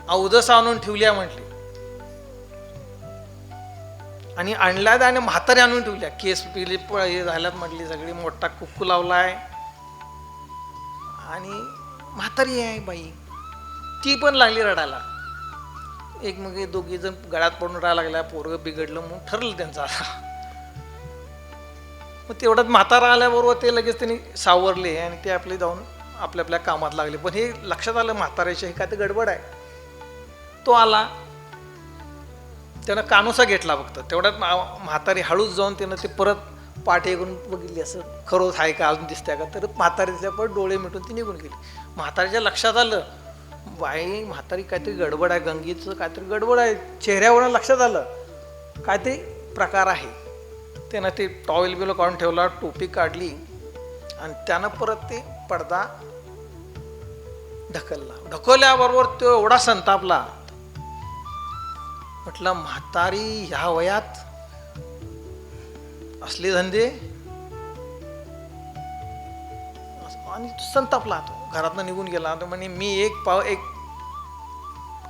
Speaker 2: अवदस आणून ठेवल्या म्हटली, आणि आणल्यात आणि म्हातारी आणून ठेवल्या. केस पिली हे झाल्यात म्हटली, सगळी मोठा कुक्कू लावलाय आणि म्हातारी आहे बाई. ती पण लागली रडायला. एक मग दोघी जण गळ्यात पडून राहायला लागल्या. पोरगं बिघडलं म्हणून ठरलं त्यांचं. मग तेवढ्यात म्हातारा आल्याबरोबर ते लगेच त्यांनी सावरले आणि ते आपले जाऊन आपल्या आपल्या कामात लागले. पण हे लक्षात आलं म्हाताऱ्याच्या हे काय तर गडबड आहे. तो आला, त्यानं कानोसा घेतला फक्त. तेवढ्यात म्हातारी हळूच जाऊन त्यानं ते परत पाठी करून बघितली, असं खरोच आहे का, अजून दिसतंय का? तर म्हातारीच्या परत डोळे मिटून ती निघून गेली. म्हातारीच्या लक्षात आलं बाई म्हातारी काहीतरी गडबड आहे, गंगीचं काहीतरी गडबड आहे. चेहऱ्यावरून लक्षात आलं काहीतरी प्रकार आहे. त्यानं ते टॉवेल बिल काढून ठेवला, टोपी काढली आणि त्यानं परत ते पडदा ढकलला. ढकलल्याबरोबर तो एवढा संतापला. म्हटलं म्हातारी ह्या वयात असले धंदे, आणि संतापला. तो घरातनं निघून गेला. तो म्हणे मी एक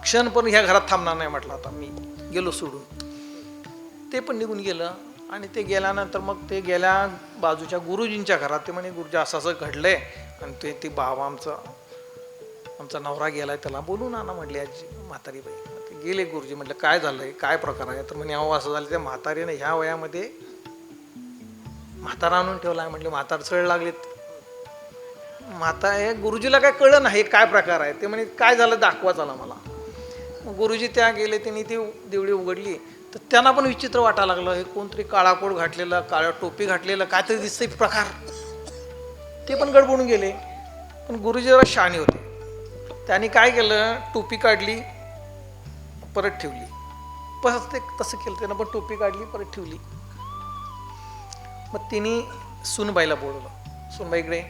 Speaker 2: क्षण पण ह्या घरात थांबणार नाही म्हटलं, आता मी गेलो सोडून. ते पण निघून गेलं. आणि ते गेल्यानंतर मग ते गेल्या बाजूच्या गुरुजींच्या घरात. ते म्हणे गुरुजी असं असं घडलंय आणि ते बाबा आमचा नवरा गेलाय, त्याला बोलून आणा म्हटली आजी म्हातारी बाई. ते गेले गुरुजी. म्हटलं काय झालंय, काय प्रकार आहे? तर म्हणे अहो असं झालं, त्या म्हातारीने ह्या वयामध्ये म्हातारा आणून ठेवला आहे. म्हटलं म्हातार चढ लागलेत. हे गुरुजीला काय कळलं नाही काय प्रकार आहे ते. म्हणे काय झालं दाखवा चला मला. मग गुरुजी त्या गेले, त्यांनी ती देवळी उघडली तर त्यांना पण विचित्र वाटायला लागलं. हे कोणतरी काळाकोट घातलेलं, काळ्या टोपी घातलेलं काहीतरी दिसतंय प्रकार. ते पण गडबडून गेले. पण गुरुजी जरा शहाणे होते. त्यांनी काय केलं, टोपी काढली परत ठेवली. ते तसं केलं त्यानं, पण टोपी काढली परत ठेवली. मग तिने सुनबाईला बोलवलं. सुनबाईकडे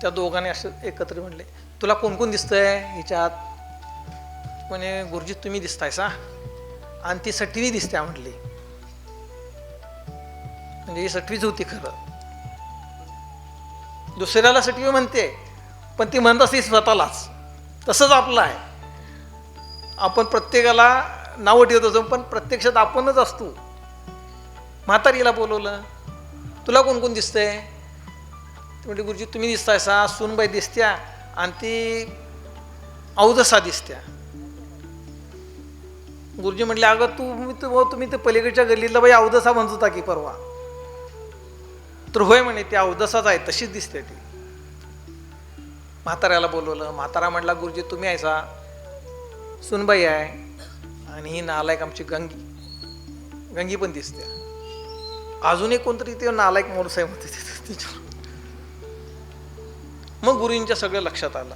Speaker 2: त्या दोघांनी असं एकत्र म्हणले, तुला कोण कोण दिसतंय ह्याच्यात? म्हणे गुरुजी तुम्ही दिसताय सा, आणि ती सटवी दिसते म्हटली. म्हणजे ही सटवीच होती खरं. दुसऱ्याला सटवी म्हणते, पण ती म्हणत असते स्वतःलाच. तसंच आपलं आहे. आपण प्रत्येकाला नावं ठेवत असतो, पण प्रत्यक्षात आपणच असतो. म्हातारीला बोलवलं, तुला कोण कोण दिसतंय? म्हणजे गुरुजी तुम्ही दिसताय सा, सुनबाई दिसत्या, आणि ती अवदसा दिसत्या. गुरुजी म्हटले अगं तुम्ही ते पलीकडच्या गल्लीतला बाई अवदसा म्हणत होता की परवा. तर होय म्हणे ती अवदसाच आहे, तशीच दिसते ती. म्हाताऱ्याला बोलवलं. म्हातारा म्हटला गुरुजी तुम्ही आहे सा, सुनबाई आहे, आणि ही नालायक आमची गंगी पण दिसते. अजून एक कोणतरी ते नालायक मोरसाहेब होते. मग गुरुजींच्या सगळं लक्षात आलं.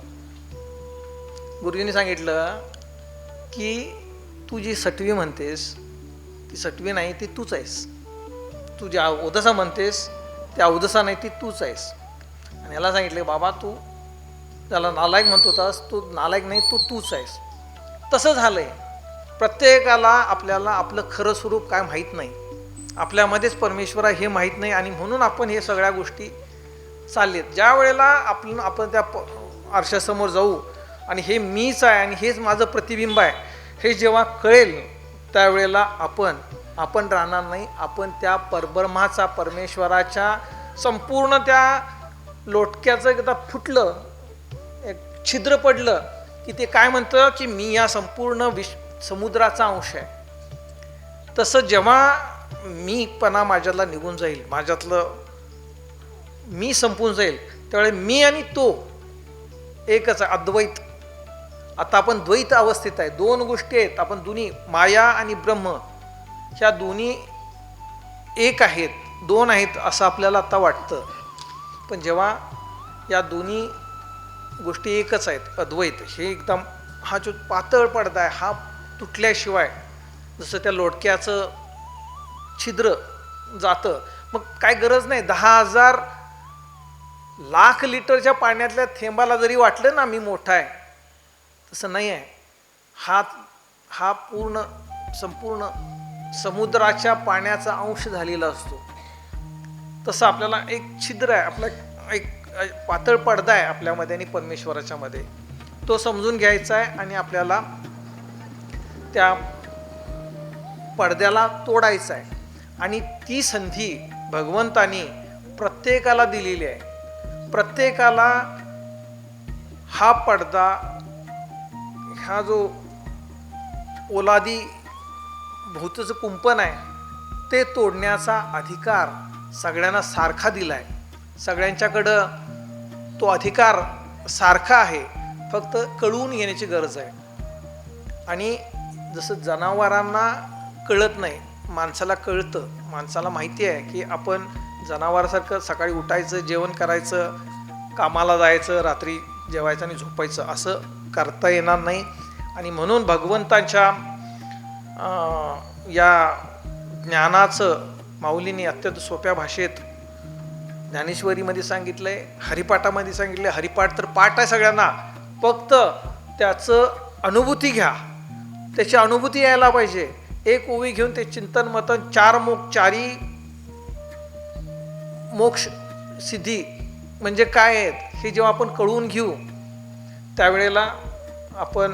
Speaker 2: गुरुजींनी सांगितलं की तू जी सटवी म्हणतेस ती सटवी नाही, ती तूच आहेस. तू जी अवदसा म्हणतेस ती अवदसा नाही, ती तूच आहेस. आणि याला सांगितलं बाबा तू त्याला नालायक म्हणतो होतास, तू नालायक नाही, तूच आहेस. तसं झालंय. प्रत्येकाला आपल्याला आपलं खरं स्वरूप काय माहीत नाही. आपल्यामध्येच परमेश्वर आहे हे माहीत नाही, आणि म्हणून आपण हे सगळ्या गोष्टी चाललेत. ज्या वेळेला आपण त्या आरशासमोर जाऊ आणि हे मीच आहे आणि हेच माझं प्रतिबिंब आहे हे जेव्हा कळेल, त्यावेळेला आपण राहणार नाही. आपण त्या परब्रह्माचा, परमेश्वराच्या संपूर्ण त्या लोटक्याचं एकदा फुटलं, एक छिद्र पडलं की ते काय म्हणतं की मी या संपूर्ण समुद्राचा अंश आहे. तसं जेव्हा मीपणा माझ्यातला निघून जाईल, माझ्यातलं मी संपून जाईल, त्यावेळेस मी आणि तो एकच आहे, अद्वैत. आता आपण द्वैत अवस्थेत आहे. दोन गोष्टी आहेत. आपण दोन्ही माया आणि ब्रह्म ह्या दोन्ही एक आहेत, दोन आहेत असं आपल्याला आता वाटतं. पण जेव्हा या दोन्ही गोष्टी एकच आहेत, अद्वैत, हे एकदम हा जो पातळ पडदा आहे हा तुटल्याशिवाय जसं त्या लोटक्याचं छिद्र जातं, मग काय गरज नाही 10,000 लाख लिटरच्या पाण्यातल्या थेंबाला जरी वाटलं ना मी मोठा आहे, तसं नाही आहे. हा संपूर्ण समुद्राच्या पाण्याचा अंश झालेला असतो. तसं आपल्याला एक छिद्र आहे, आपला एक पातळ पडदा आहे आपल्यामध्ये आणि परमेश्वराच्या मध्ये. तो समजून घ्यायचा आहे आणि आपल्याला त्या पडद्याला तोडायचं आहे. आणि ती संधी भगवंतानी प्रत्येकाला दिलेली आहे. प्रत्येकाला हा पडदा, हा जो ओलादी भूतचं कुंपण आहे ते तोडण्याचा अधिकार सगळ्यांना सारखा दिलाय. सगळ्यांच्याकडं तो अधिकार सारखा आहे, फक्त कळवून घेण्याची गरज आहे. आणि जसं जनावरांना कळत नाही, माणसाला कळतं. माणसाला माहिती आहे की आपण जनावरासारखं सकाळी उठायचं, जेवण करायचं, कामाला जायचं, रात्री जेवायचं आणि झोपायचं, असं करता येणार नाही. आणि म्हणून भगवंतांच्या या ज्ञानाचं माऊलीने अत्यंत सोप्या भाषेत ज्ञानेश्वरीमध्ये सांगितलंय, हरिपाठामध्ये सांगितलंय. हरिपाठ तर पाठ आहे सगळ्यांना, फक्त त्याचं अनुभूती घ्या, त्याची अनुभूती यायला पाहिजे. एक ओवी घेऊन ते चिंतन मतन, चारी मोक्ष सिद्धी म्हणजे काय आहेत हे जेव्हा आपण कळवून घेऊ, त्यावेळेला आपण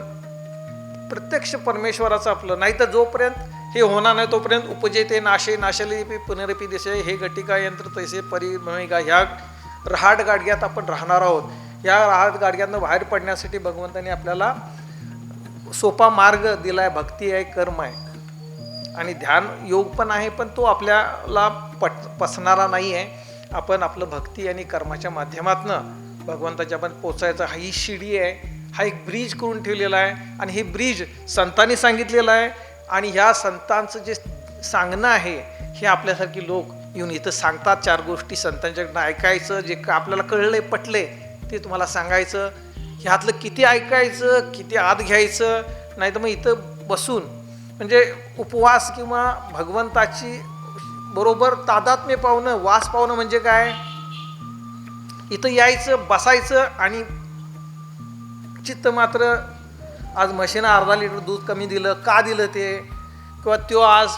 Speaker 2: प्रत्यक्ष परमेश्वराचं आपलं. नाही तर जोपर्यंत हे होणार नाही तोपर्यंत उपजेते नाशे नाशले पुनरपी देशे हे घटिका यंत्र तैसे परिमहिका, ह्या रहाट गाडग्यात आपण राहणार आहोत. या रहाट गाडग्यातनं बाहेर पडण्यासाठी भगवंताने आपल्याला सोपा मार्ग दिलाय, भक्ती आहे, कर्म आहे आणि ध्यान योग पण आहे, पण तो आपल्याला पसणारा नाही आहे. आपण आपलं भक्ती आणि कर्माच्या माध्यमातनं भगवंताच्या आपण पोचायचं. ही शिडी आहे, हा एक ब्रिज करून ठेवलेला आहे आणि हे ब्रिज संतांनी सांगितलेलं आहे आणि ह्या संतांचं जे सांगणं आहे हे आपल्यासारखी लोक येऊन इथं सांगतात. 4 गोष्टी संतांच्याकडनं ऐकायचं, जे आपल्याला कळले पटले ते तुम्हाला सांगायचं. ह्यातलं किती ऐकायचं, किती आत घ्यायचं, नाही तर मग इथं बसून म्हणजे उपवास किंवा भगवंताची बरोबर तादात्म्य पावणं, वास पावणं म्हणजे काय, इथं यायचं, बसायचं आणि चित्त मात्र आज म्हशीनं अर्धा लिटर दूध कमी दिलं, का दिलं ते, किंवा तो आज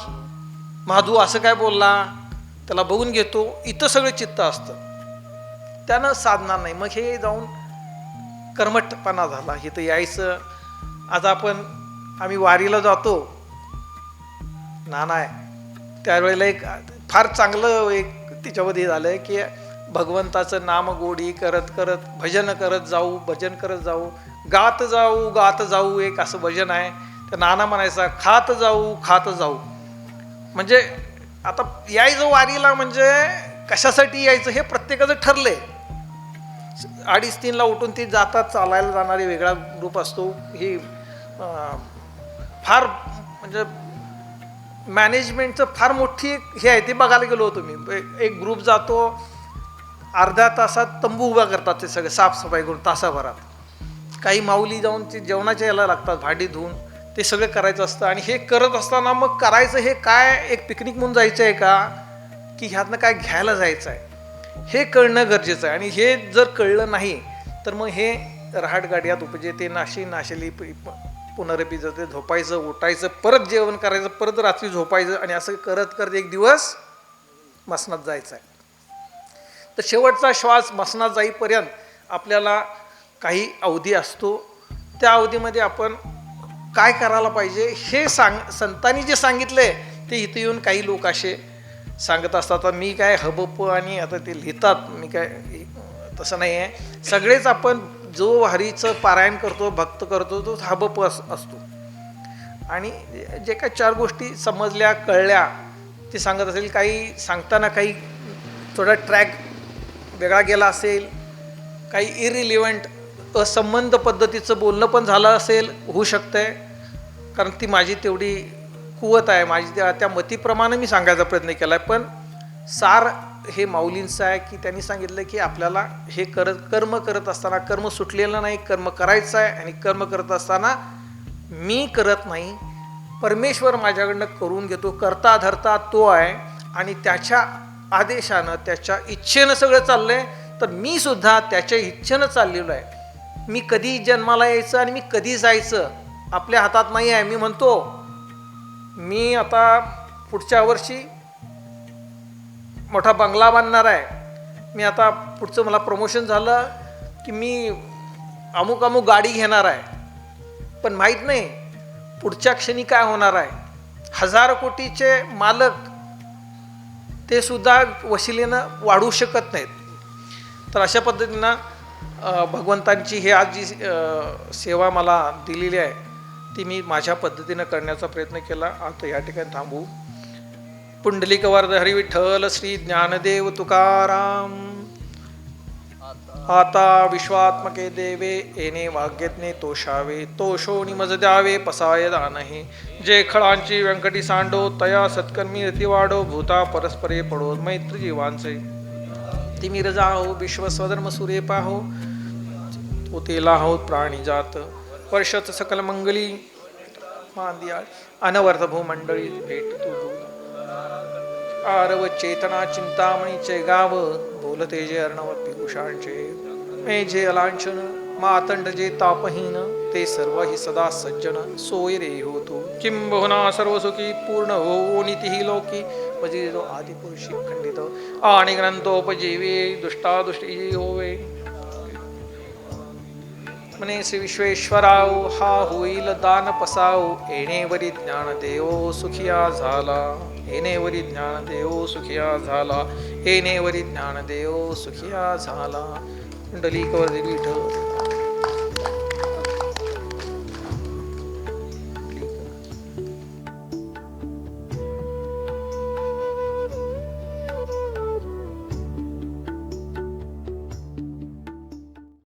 Speaker 2: माधू असं काय बोलला, त्याला बघून घेतो. इथं सगळं चित्त असतं, त्यानं साधणार नाही. मग हे जाऊन कर्मठपणा झाला. इथं यायचं. आता आम्ही वारीला जातो, नाना आहे त्यावेळेला एक फार चांगलं एक तिच्यामध्ये झालं आहे की भगवंताचं नाम गोडी करत करत भजन करत जाऊ, भजन करत जाऊ, गात जाऊ गात जाऊ, एक असं भजन आहे. तर नाना म्हणायचा खात जाऊ खात जाऊ. म्हणजे आता यायचं वारीला म्हणजे कशासाठी यायचं हे प्रत्येकाचं ठरलंय. 2:30-3ला उठून ती जातात, चालायला जाणारे वेगळा ग्रुप असतो. ही फार म्हणजे मॅनेजमेंटचं फार मोठी हे आहे, ते बघायला गेलो होतो मी. एक ग्रुप जातो, अर्ध्या तासात तंबू उभा करतात, ते सगळे साफसफाई करून तासाभरात. काही माऊली जाऊन ते जेवणाच्या यायला लागतात, भांडी धुवून ते सगळं करायचं असतं. आणि हे करत असताना मग करायचं हे काय, एक पिकनिक म्हणून जायचं आहे का, की ह्यातनं काय घ्यायला जायचं आहे, हे कळणं गरजेचं आहे. आणि हे जर कळलं नाही तर मग हे रहाटगाड्यात उपजेते, नाशी नाशेली पुनरपी जाते, झोपायचं, उठायचं, परत जेवण करायचं, परत रात्री झोपायचं आणि असं करत करत एक दिवस मसनात जायचं आहे. तर शेवटचा श्वास मसनात जाईपर्यंत आपल्याला काही अवधी असतो. त्या अवधीमध्ये आपण काय करायला पाहिजे हे संतांनी जे सांगितले ते इथे येऊन काही लोक असे सांगत असतात. तर मी काय हबप आणि आता ते लिहितात, मी काय तसं नाही आहे. सगळेच आपण जो हरीचं पारायण करतो, भक्त करतो, तो हबप असतो. आणि जे काय 4 गोष्टी समजल्या, कळल्या, ते सांगत असेल. काही सांगताना काही थोडा ट्रॅक वेगळा गेला असेल, काही इरिलिव्हंट असंबंध पद्धतीचं बोलणं पण झालं असेल, होऊ शकतंय. कारण ती माझी तेवढी कुवत आहे, माझी त्या मतीप्रमाणे मी सांगायचा प्रयत्न केला आहे. पण सार हे माऊलींचं आहे की त्यांनी सांगितलं की आपल्याला हे कर्म करत असताना, कर्म सुटलेलं नाही, कर्म करायचं आहे. आणि कर्म करत असताना मी करत नाही, परमेश्वर माझ्याकडनं करून घेतो. करता धरता तो आहे आणि त्याच्या आदेशानं, त्याच्या इच्छेनं सगळं चाललं आहे. तर मी सुद्धा त्याच्या इच्छेनं चाललेलो आहे. मी कधी जन्माला यायचं आणि मी कधी जायचं आपल्या हातात नाही आहे. मी म्हणतो मी आता पुढच्या वर्षी मोठा बंगला बांधणार आहे, मी आता पुढचं मला प्रमोशन झालं की मी अमुक अमुक गाडी घेणार आहे, पण माहीत नाही पुढच्या क्षणी काय होणार आहे. 1000 कोटीचे मालक ते सुद्धा वशिलेनं वाढू शकत नाहीत. तर अशा पद्धतीनं भगवंतांची हे आज जी सेवा मला दिलेली आहे ती मी माझ्या पद्धतीनं करण्याचा प्रयत्न केला. आता या ठिकाणी थांबू. पुंडलिक वरद हरी विठ्ठल श्री ज्ञानदेव तुकाराम. आता विश्वात्मके देवे येणे भाग्यज्ञे तोषावे, तोषो निमज द्यावे पसाय दानहे. जे खळांची व्यंकटी सांडो, तया सत्कर्मी रती वाढो. भूता परस्परे पडो मैत्री जीवांचे. तिमिर जाहो विश्वस्वधर्म सूर्य पाहो, तो तेला हो प्राणी जात. वर्षत सकल मंगली मांदिया, अनवर्थ भूमंडळी भेट तुझू. आरव चेतना चिंतामणीचे गाव, बोलते जे अर्णव पियुषांचे. मे जे अलांछन मातंड जे तापहीन, ते सर्व ही सदा सज्जन सोय रे होतो. किंबहुना सर्व सुखी पूर्ण हो नीतीही लोकी, वजिरो आदिपुरुषी खंडित. आणि ग्रंथोपजीवे दुष्टादुष्टी होवे. म्हणे श्री विश्वेश्वराव हा होईल दान पसाव. येणेवरी ज्ञान देव सुखिया झाला, येणेवरी ज्ञान देव सुखिया झाला, येणेवरी ज्ञान देव सुखिया झाला. कुंडलिक वरदी विठ्ठल.